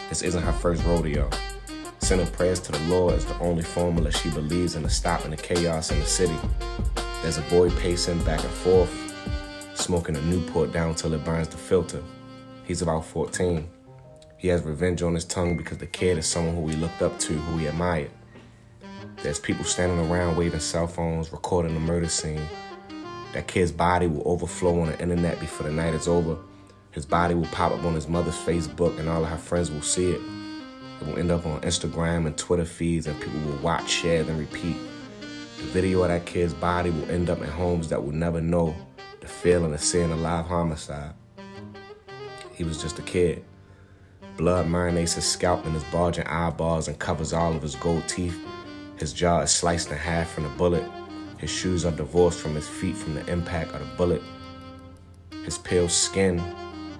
H: This isn't her first rodeo. Sending prayers to the Lord is the only formula she believes in to stopping the chaos in the city. There's a boy pacing back and forth, smoking a Newport down till it burns the filter. He's about 14. He has revenge on his tongue because the kid is someone who he looked up to, who he admired. There's people standing around waving cell phones, recording the murder scene. That kid's body will overflow on the internet before the night is over. His body will pop up on his mother's Facebook and all of her friends will see it. It will end up on Instagram and Twitter feeds and people will watch, share, then repeat. The video of that kid's body will end up in homes that will never know the feeling of seeing a live homicide. He was just a kid. Blood marinates his scalp and his bulging eyeballs and covers all of his gold teeth. His jaw is sliced in half from the bullet. His shoes are divorced from his feet from the impact of the bullet. His pale skin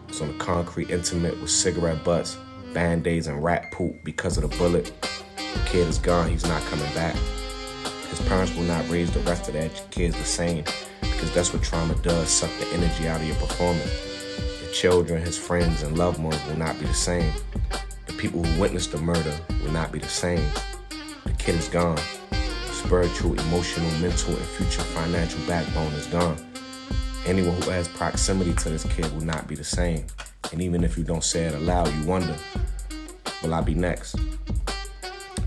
H: is on the concrete intimate with cigarette butts, Band-Aids, and rat poop because of the bullet. The kid is gone, he's not coming back. His parents will not raise the rest of their kids the same because that's what trauma does, suck the energy out of your performance. The children, his friends, and loved ones will not be the same. The people who witnessed the murder will not be the same. The kid is gone. Spiritual, emotional, mental, and future financial backbone is gone. Anyone who has proximity to this kid will not be the same. And even if you don't say it aloud, you wonder, will I be next?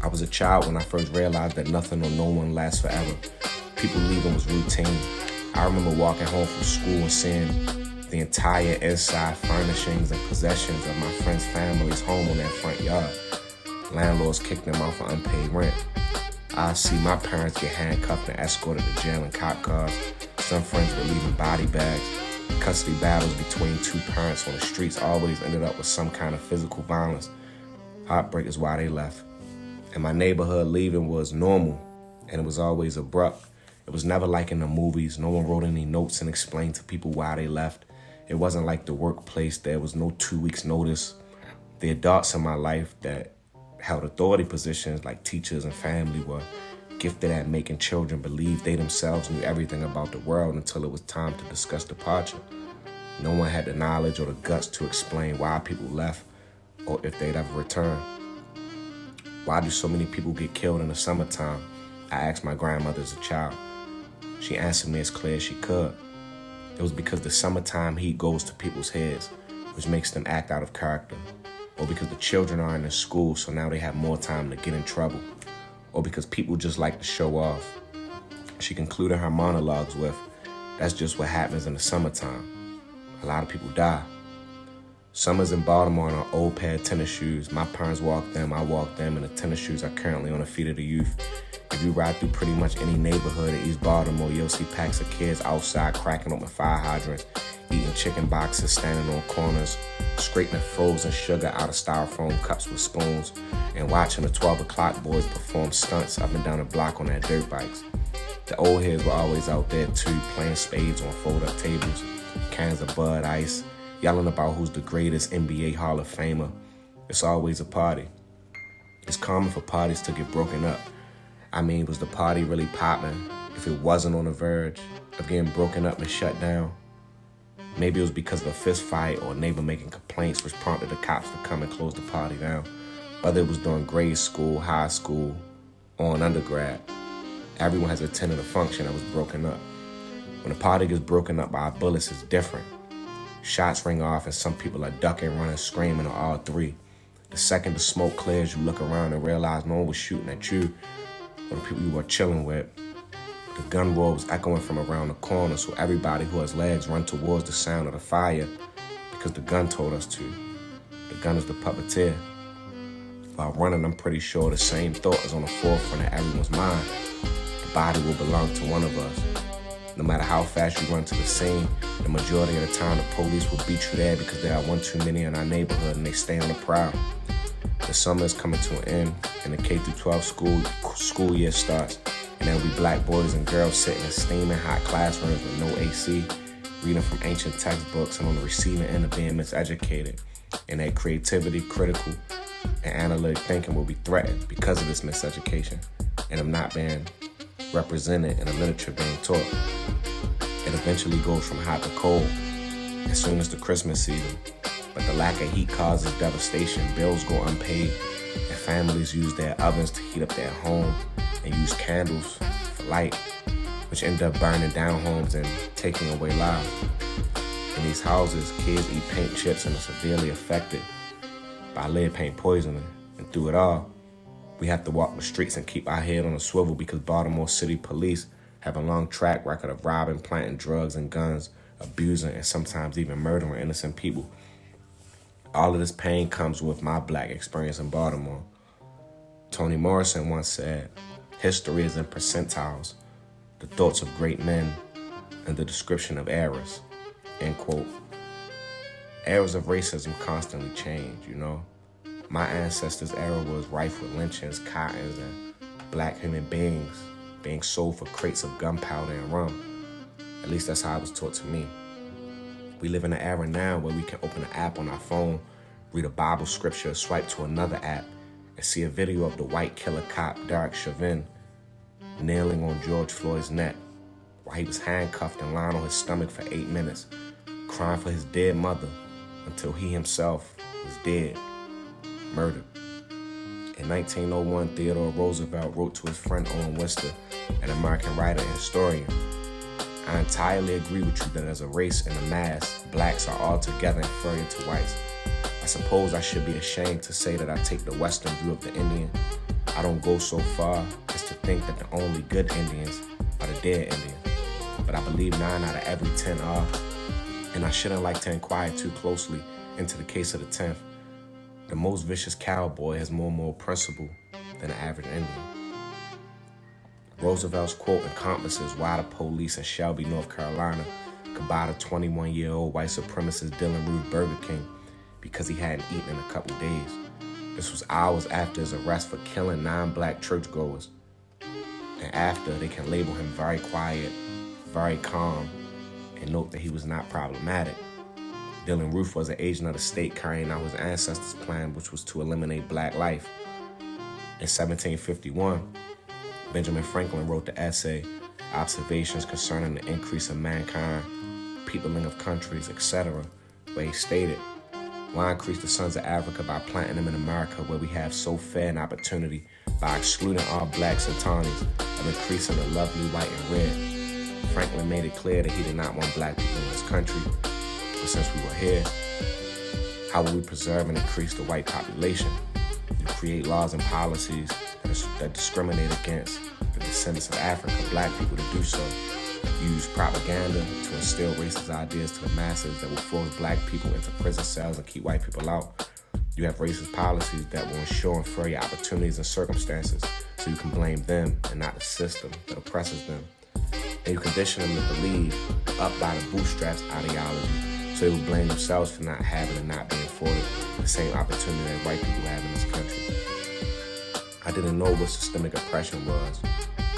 H: I was a child when I first realized that nothing or no one lasts forever. People leaving was routine. I remember walking home from school and seeing the entire inside furnishings and possessions of my friends' family's home on their front yard. Landlords kicked them out for unpaid rent. I see my parents get handcuffed and escorted to jail in cop cars. Some friends were leaving body bags. Custody battles between two parents on the streets always ended up with some kind of physical violence. Heartbreak is why they left. In my neighborhood, leaving was normal, and it was always abrupt. It was never like in the movies. No one wrote any notes and explained to people why they left. It wasn't like the workplace. There was no 2 weeks notice. The adults in my life that held authority positions like teachers and family were gifted at making children believe they themselves knew everything about the world until it was time to discuss departure. No one had the knowledge or the guts to explain why people left or if they'd ever return. Why do so many people get killed in the summertime? I asked my grandmother as a child. She answered me as clear as she could. It was because the summertime heat goes to people's heads, which makes them act out of character. Or because the children are in school, so now they have more time to get in trouble. Or because people just like to show off. She concluded her monologues with, that's just what happens in the summertime. A lot of people die. Summers in Baltimore on an old pair of tennis shoes. My parents walked them, I walked them, and the tennis shoes are currently on the feet of the youth. If you ride through pretty much any neighborhood in East Baltimore, you'll see packs of kids outside cracking open fire hydrants, eating chicken boxes, standing on corners, scraping frozen sugar out of styrofoam cups with spoons, and watching the 12 o'clock boys perform stunts up and down the block on their dirt bikes. The old heads were always out there too, playing spades on fold-up tables, cans of Bud Ice, yelling about who's the greatest NBA Hall of Famer. It's always a party. It's common for parties to get broken up. I mean, was the party really popping if it wasn't on the verge of getting broken up and shut down? Maybe it was because of a fist fight or a neighbor making complaints which prompted the cops to come and close the party down. Whether it was during grade school, high school, or in undergrad, everyone has attended a function that was broken up. When a party gets broken up by bullets, it's different. Shots ring off and some people are ducking, running, screaming on all three. The second the smoke clears, you look around and realize no one was shooting at you or the people you were chilling with. The gun roar was echoing from around the corner, so everybody who has legs run towards the sound of the fire because the gun told us to. The gun is the puppeteer. While running, I'm pretty sure the same thought is on the forefront of everyone's mind. The body will belong to one of us. No matter how fast you run to the scene, the majority of the time the police will beat you there because there are one too many in our neighborhood and they stay on the prowl. The summer is coming to an end and the K-12 school year starts, and there will be black boys and girls sitting in steaming hot classrooms with no AC, reading from ancient textbooks and on the receiving end of being miseducated. And their creativity, critical, and analytic thinking will be threatened because of this miseducation and of not being represented in the literature being taught. It eventually goes from hot to cold as soon as the Christmas season, but the lack of heat causes devastation. Bills go unpaid, and families use their ovens to heat up their home and use candles for light, which end up burning down homes and taking away lives. In these houses, kids eat paint chips and are severely affected by lead paint poisoning. And through it all, we have to walk the streets and keep our head on a swivel because Baltimore City police have a long track record of robbing, planting drugs and guns, abusing, and sometimes even murdering innocent people. All of this pain comes with my black experience in Baltimore. Toni Morrison once said, "History is in percentiles, the thoughts of great men, and the description of errors." End quote. Eras of racism constantly change, you know. My ancestors' era was rife with lynchings, cottons, and black human beings being sold for crates of gunpowder and rum. At least that's how it was taught to me. We live in an era now where we can open an app on our phone, read a Bible scripture, swipe to another app, and see a video of the white killer cop Derek Chauvin kneeling on George Floyd's neck while he was handcuffed and lying on his stomach for 8 minutes, crying for his dead mother until he himself was dead, murdered. In 1901, Theodore Roosevelt wrote to his friend Owen Wister, an American writer and historian, "I entirely agree with you that as a race in the mass, blacks are altogether inferior to whites. I suppose I should be ashamed to say that I take the Western view of the Indian. I don't go so far as to think that the only good Indians are the dead Indians, but I believe 9 out of every 10 are, and I shouldn't like to inquire too closely into the case of the 10th. The most vicious cowboy has more moral principle than the average Indian." Roosevelt's quote encompasses why the police in Shelby, North Carolina, could buy the 21-year-old white supremacist Dylan Roof Burger King because he hadn't eaten in a couple days. This was hours after his arrest for killing 9 black churchgoers, and after they can label him very quiet, very calm, and note that he was not problematic. Dylan Roof was an agent of the state carrying out his ancestors' plan, which was to eliminate black life. In 1751, Benjamin Franklin wrote the essay, Observations Concerning the Increase of Mankind, Peopling of Countries, etc., where he stated, "Why increase the sons of Africa by planting them in America where we have so fair an opportunity by excluding all blacks and tawnies of increasing the lovely white and red?" Franklin made it clear that he did not want black people in this country. But since we were here, how will we preserve and increase the white population? You create laws and policies that discriminate against the descendants of Africa, black people, to do so. You use propaganda to instill racist ideas to the masses that will force black people into prison cells and keep white people out. You have racist policies that will ensure inferior opportunities and circumstances so you can blame them and not the system that oppresses them. And you condition them to believe the up by the bootstraps ideology, so they will blame themselves for not having and not being afforded the same opportunity that white people have in this country. I didn't know what systemic oppression was,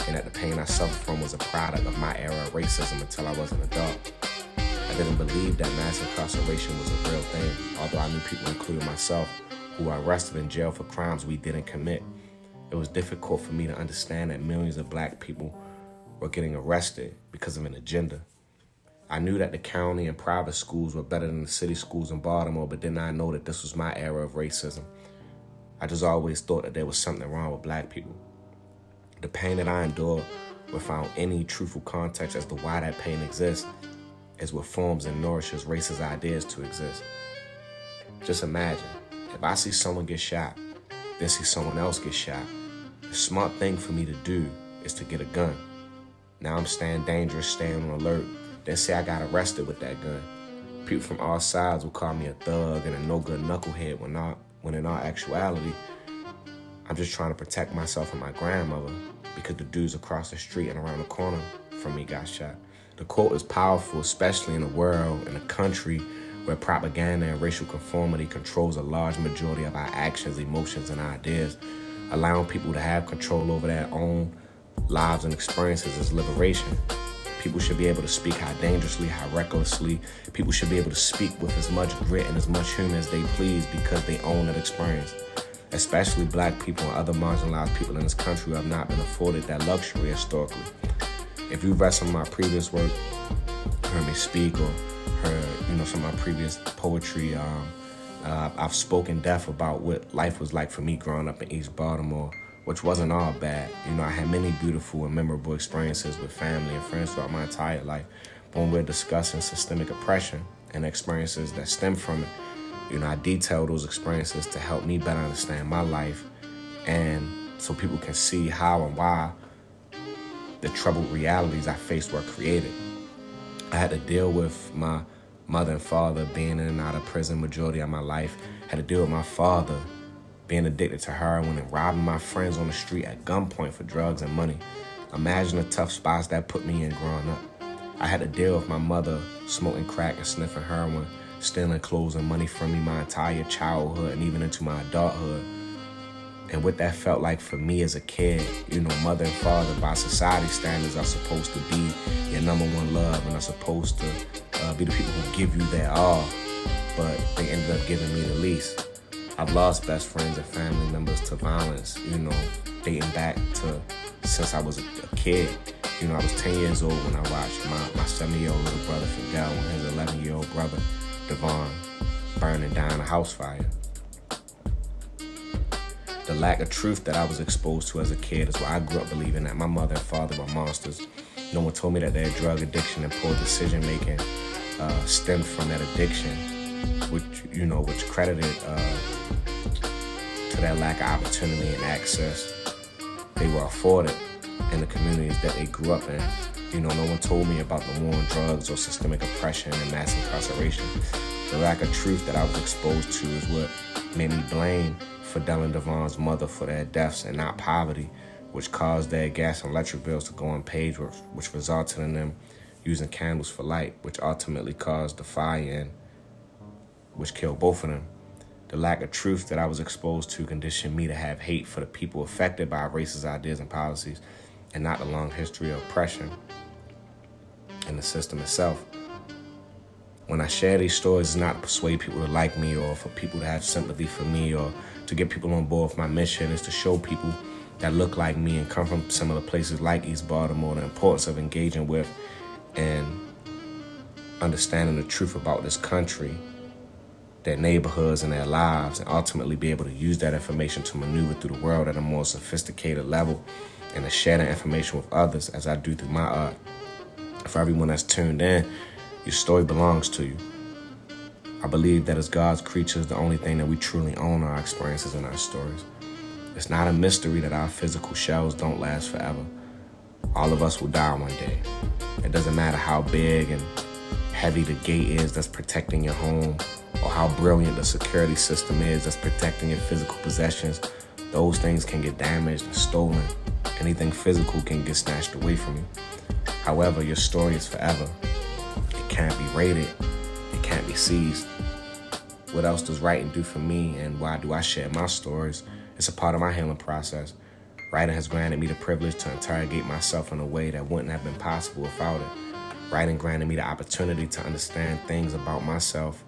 H: and that the pain I suffered from was a product of my era of racism until I was an adult. I didn't believe that mass incarceration was a real thing, although I knew people, including myself, who were arrested in jail for crimes we didn't commit. It was difficult for me to understand that millions of black people were getting arrested because of an agenda. I knew that the county and private schools were better than the city schools in Baltimore, but did not know that this was my era of racism. I just always thought that there was something wrong with black people. The pain that I endured without any truthful context as to why that pain exists is what forms and nourishes racist ideas to exist. Just imagine, if I see someone get shot, then see someone else get shot, the smart thing for me to do is to get a gun. Now I'm staying dangerous, staying on alert, then say I got arrested with that gun. People from all sides will call me a thug and a no-good knucklehead when in all actuality, I'm just trying to protect myself and my grandmother because the dudes across the street and around the corner from me got shot. The quote is powerful, especially in a world, in a country where propaganda and racial conformity controls a large majority of our actions, emotions, and ideas. Allowing people to have control over their own lives and experiences is liberation. People should be able to speak how dangerously, how recklessly. People should be able to speak with as much grit and as much humor as they please because they own that experience. Especially Black people and other marginalized people in this country who have not been afforded that luxury historically. If you've read some of my previous work, heard me speak, or heard some of my previous poetry, I've spoken depth about what life was like for me growing up in East Baltimore, which wasn't all bad. I had many beautiful and memorable experiences with family and friends throughout my entire life. But when we're discussing systemic oppression and experiences that stem from it, I detail those experiences to help me better understand my life, and so people can see how and why the troubled realities I faced were created. I had to deal with my mother and father being in and out of prison majority of my life. I had to deal with my father being addicted to heroin and robbing my friends on the street at gunpoint for drugs and money. Imagine the tough spots that put me in growing up. I had to deal with my mother smoking crack and sniffing heroin, stealing clothes and money from me my entire childhood and even into my adulthood. And what that felt like for me as a kid, mother and father by society standards are supposed to be your number one love and are supposed to be the people who give you their all, but they ended up giving me the least. I've lost best friends and family members to violence, dating back to since I was a kid. I was 10 years old when I watched my 7-year-old little brother Fidel and his 11-year-old brother Devon burning down a house fire. The lack of truth that I was exposed to as a kid is why I grew up believing that my mother and father were monsters. No one told me that their drug addiction and poor decision making stemmed from that addiction, which credited to that lack of opportunity and access they were afforded in the communities that they grew up in. No one told me about the war on drugs or systemic oppression and mass incarceration. The lack of truth that I was exposed to is what made me blame Fidel and Devon's mother for their deaths and not poverty, which caused their gas and electric bills to go unpaid, which resulted in them using candles for light, which ultimately caused the fire which killed both of them. The lack of truth that I was exposed to conditioned me to have hate for the people affected by racist ideas and policies, and not the long history of oppression in the system itself. When I share these stories, it's not to persuade people to like me or for people to have sympathy for me or to get people on board with my mission. It's to show people that look like me and come from similar places like East Baltimore the importance of engaging with and understanding the truth about this country, their neighborhoods and their lives, and ultimately be able to use that information to maneuver through the world at a more sophisticated level and to share that information with others as I do through my art. For everyone that's tuned in, your story belongs to you. I believe that as God's creatures, the only thing that we truly own are our experiences and our stories. It's not a mystery that our physical shells don't last forever. All of us will die one day. It doesn't matter how big and heavy the gate is that's protecting your home or how brilliant the security system is that's protecting your physical possessions. Those things can get damaged and stolen. Anything physical can get snatched away from you. However, your story is forever. It can't be raided. It can't be seized. What else does writing do for me, and why do I share my stories? It's a part of my healing process. Writing has granted me the privilege to interrogate myself in a way that wouldn't have been possible without it. Writing granted me the opportunity to understand things about myself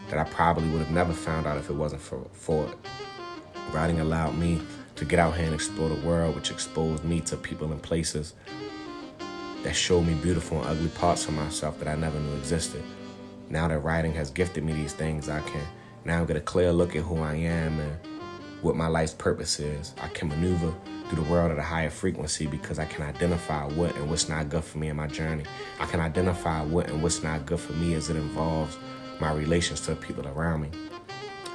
H: that I probably would have never found out if it wasn't for it. Writing allowed me to get out here and explore the world, which exposed me to people and places that showed me beautiful and ugly parts of myself that I never knew existed. Now that writing has gifted me these things, I can now get a clear look at who I am and what my life's purpose is. I can maneuver through the world at a higher frequency because I can identify what and what's not good for me in my journey. I can identify what and what's not good for me as it involves my relations to the people around me.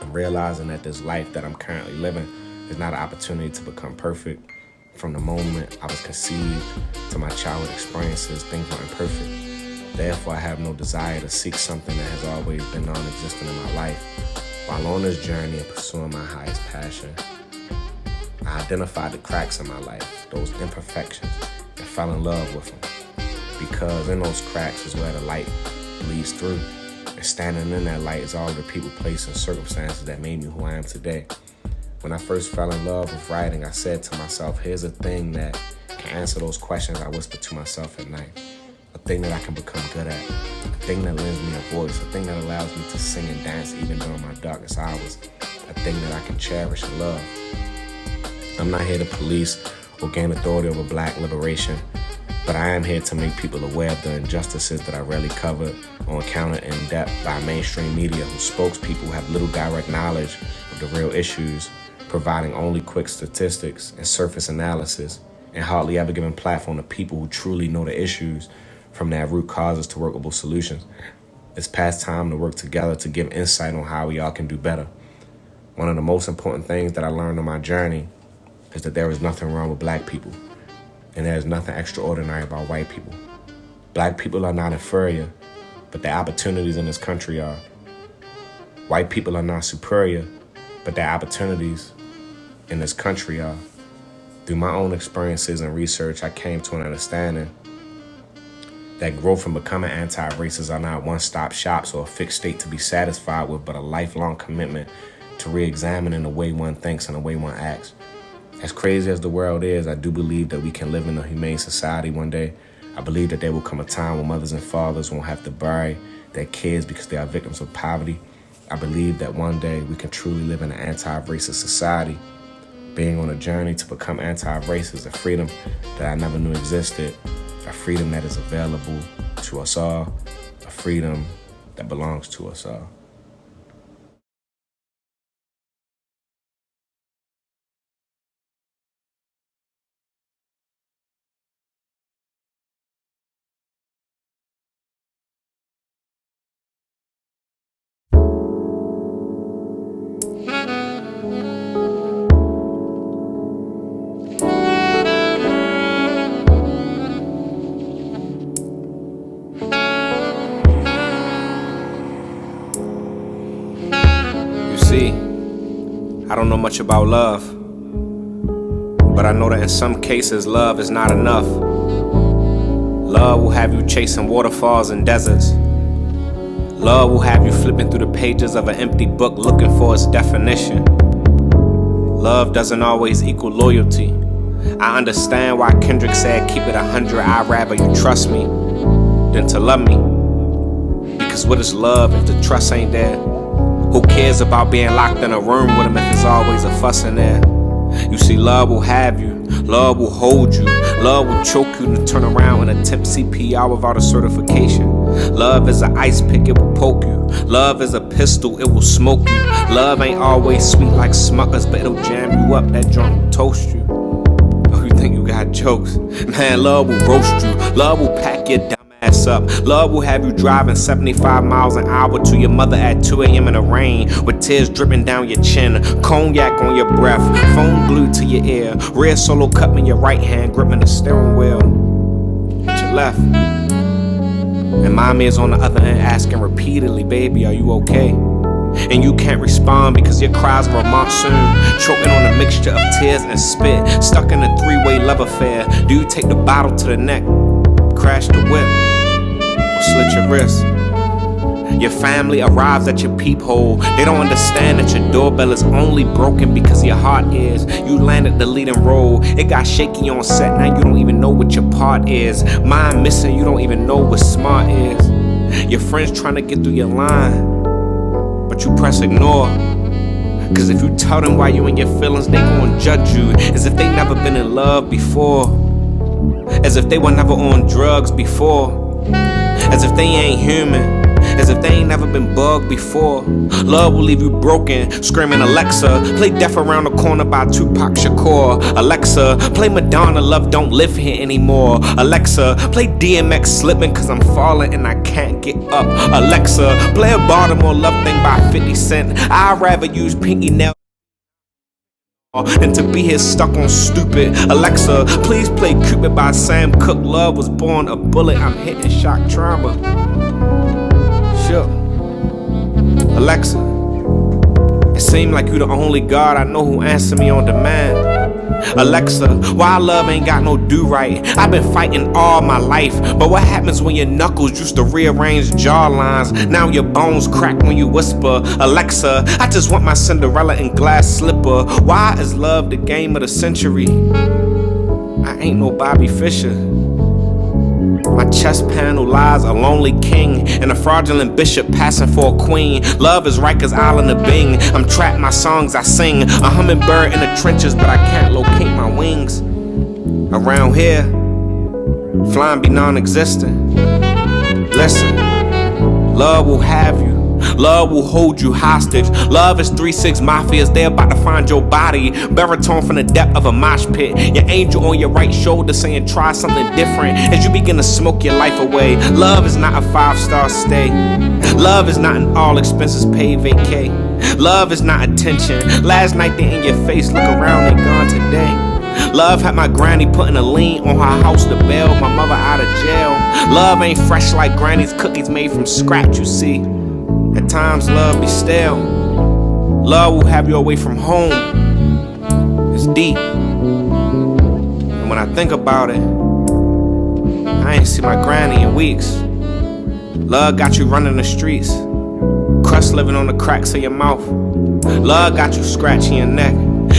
H: I'm realizing that this life that I'm currently living is not an opportunity to become perfect. From the moment I was conceived to my childhood experiences, things weren't perfect. Therefore, I have no desire to seek something that has always been non-existent in my life. While on this journey and pursuing my highest passion, I identified the cracks in my life, those imperfections, and fell in love with them. because in those cracks is where the light leads through. And standing in that light is all the people, places, and circumstances that made me who I am today. When I first fell in love with writing, I said to myself, here's a thing that can answer those questions I whisper to myself at night. A thing that I can become good at. A thing that lends me a voice. A thing that allows me to sing and dance even during my darkest hours. A thing that I can cherish and love. I'm not here to police or gain authority over black liberation, but I am here to make people aware of the injustices that are rarely covered or encountered in depth by mainstream media whose spokespeople have little direct knowledge of the real issues, providing only quick statistics and surface analysis, and hardly ever giving platform to people who truly know the issues from their root causes to workable solutions. It's past time to work together to give insight on how we all can do better. One of the most important things that I learned on my journey is that there is nothing wrong with black people, and there is nothing extraordinary about white people. Black people are not inferior, but their opportunities in this country are. White people are not superior, but their opportunities in this country are. Through my own experiences and research, I came to an understanding that growth and becoming anti-racist are not one-stop shops or a fixed state to be satisfied with, but a lifelong commitment to re-examining the way one thinks and the way one acts. As crazy as the world is, I do believe that we can live in a humane society one day. I believe that there will come a time when mothers and fathers won't have to bury their kids because they are victims of poverty. I believe that one day we can truly live in an anti-racist society. Being on a journey to become anti-racist is a freedom that I never knew existed, a freedom that is available to us all, a freedom that belongs to us all. I don't know much about love, but I know that in some cases love is not enough. Love will have you chasing waterfalls and deserts. Love will have you flipping through the pages of an empty book looking for its definition. Love doesn't always equal loyalty. I understand why Kendrick said keep it 100, I'd rather you trust me than to love me. Because what is love if the trust ain't there? Who cares about being locked in a room with him if there's always a fuss in there? You see, love will have you, love will hold you, love will choke you to turn around and attempt CPR without a certification. Love is an ice pick, it will poke you. Love is a pistol, it will smoke you. Love ain't always sweet like Smuckers, but it'll jam you up, that joint will toast you. Oh, you think you got jokes? Man, love will roast you, love will pack your ass up. Love will have you driving 75 miles an hour to your mother at 2 a.m. in the rain with tears dripping down your chin, cognac on your breath, phone glued to your ear, red Solo cup in your right hand, gripping the steering wheel with your left. And mommy is on the other end asking repeatedly, baby, are you okay? And you can't respond because your cries are a monsoon, choking on a mixture of tears and spit, stuck in a three-way love affair. Do you take the bottle to the neck, crash the whip, or slit your wrist? Your family arrives at your peephole. They don't understand that your doorbell is only broken because your heart is. You landed the leading role. It got shaky on set, now you don't even know what your part is. Mine missing, you don't even know what smart is. Your friends trying to get through your line, but you press ignore. Cause if you tell them why you in your feelings, they gon' judge you as if they never been in love before, as if they were never on drugs before, as if they ain't human, as if they ain't never been bugged before. Love will leave you broken, screaming Alexa, play Death Around the Corner by Tupac Shakur. Alexa, play Madonna, Love Don't Live Here Anymore. Alexa, play DMX Slippin' Cause I'm Falling and I Can't Get Up. Alexa, play a Baltimore Love Thing by 50 Cent. I'd rather use Pinky Nail than to be here stuck on stupid. Alexa, please play Cupid by Sam Cooke. Love was born a bullet, I'm hitting shock trauma. Sure. Alexa, it seems like you the only God I know who answer me on demand. Alexa, why love ain't got no do-right? I've been fighting all my life, but what happens when your knuckles used to rearrange jawlines? Now your bones crack when you whisper. Alexa, I just want my Cinderella and glass slipper. Why is love the game of the century? I ain't no Bobby Fischer. My chest panel lies a lonely king and a fraudulent bishop passing for a queen. Love is Rikers Island of Bing. I'm trapped, my songs I sing. A hummingbird in the trenches, but I can't locate my wings. Around here, flying be non-existent. Listen, love will have you. Love will hold you hostage. Love is 3-6 mafias, they about to find your body. Baritone from the depth of a mosh pit. Your angel on your right shoulder saying try something different as you begin to smoke your life away. Love is not a 5-star stay. Love is not an all expenses paid vacay. Love is not attention. Last night they in your face, look around, they gone today. Love had my granny putting a lien on her house to bail my mother out of jail. Love ain't fresh like granny's cookies made from scratch, you see. At times love be stale. Love will have you away from home. It's deep. And when I think about it, I ain't seen my granny in weeks. Love got you running the streets. Crust living on the cracks of your mouth. Love got you scratching your neck.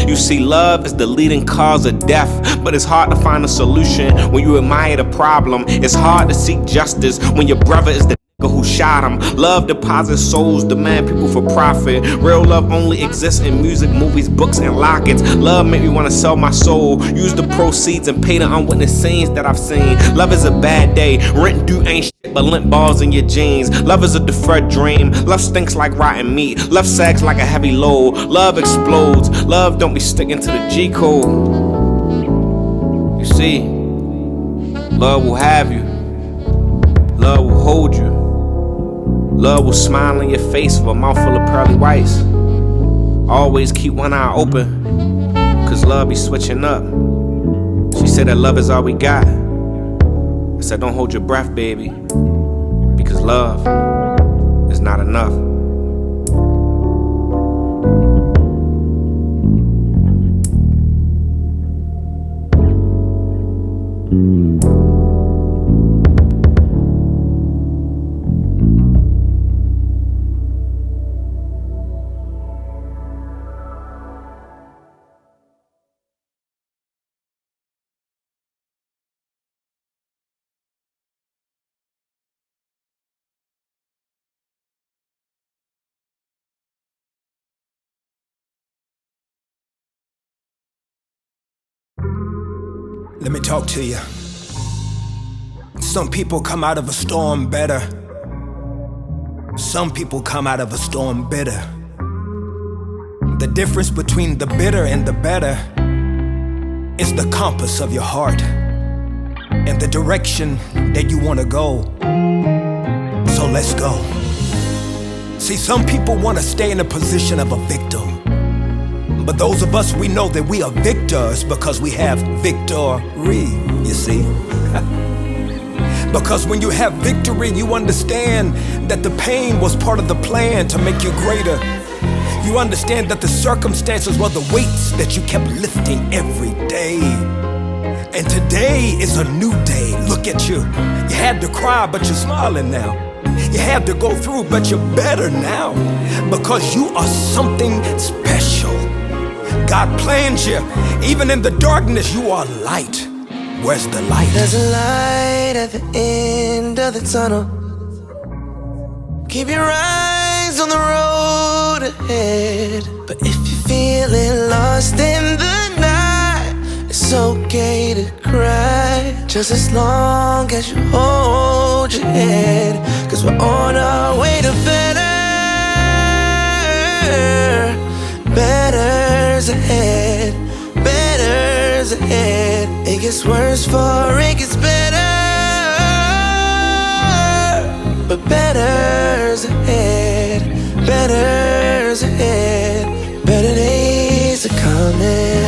H: You see, love is the leading cause of death, but it's hard to find a solution when you admire the problem. It's hard to seek justice when your brother is the who shot him. Love deposits souls, demand people for profit. Real love only exists in music, movies, books, and lockets. Love made me want to sell my soul, use the proceeds and pay the unwitnessed scenes that I've seen. Love is a bad day, rent due ain't shit but lint balls in your jeans. Love is a deferred dream, love stinks like rotten meat. Love sags like a heavy load, love explodes. Love don't be sticking to the G code. You see, love will have you. Love will hold you. Love will smile in your face with a mouth full of pearly whites. Always keep one eye open, cause love be switching up. She said that love is all we got. I said don't hold your breath, baby, because love is not enough.
K: Let me talk to you. Some people come out of a storm better. Some people come out of a storm bitter. The difference between the bitter and the better is the compass of your heart and the direction that you want to go. So let's go. See, some people want to stay in a position of a victim. But those of us, we know that we are victors because we have victory, you see. Because when you have victory, you understand that the pain was part of the plan to make you greater. You understand that the circumstances were the weights that you kept lifting every day. And today is a new day. Look at you. You had to cry, but you're smiling now. You had to go through, but you're better now. Because you are something special. God planned you. Even in the darkness, you are light. Where's the light?
J: There's a light at the end of the tunnel. Keep your eyes on the road ahead. But if you're feeling lost in the night, it's okay to cry, just as long as you hold your head. Cause we're on our way to better. Better's ahead, better's ahead. It gets worse before it gets better. But better's ahead, better's ahead. Better days are coming.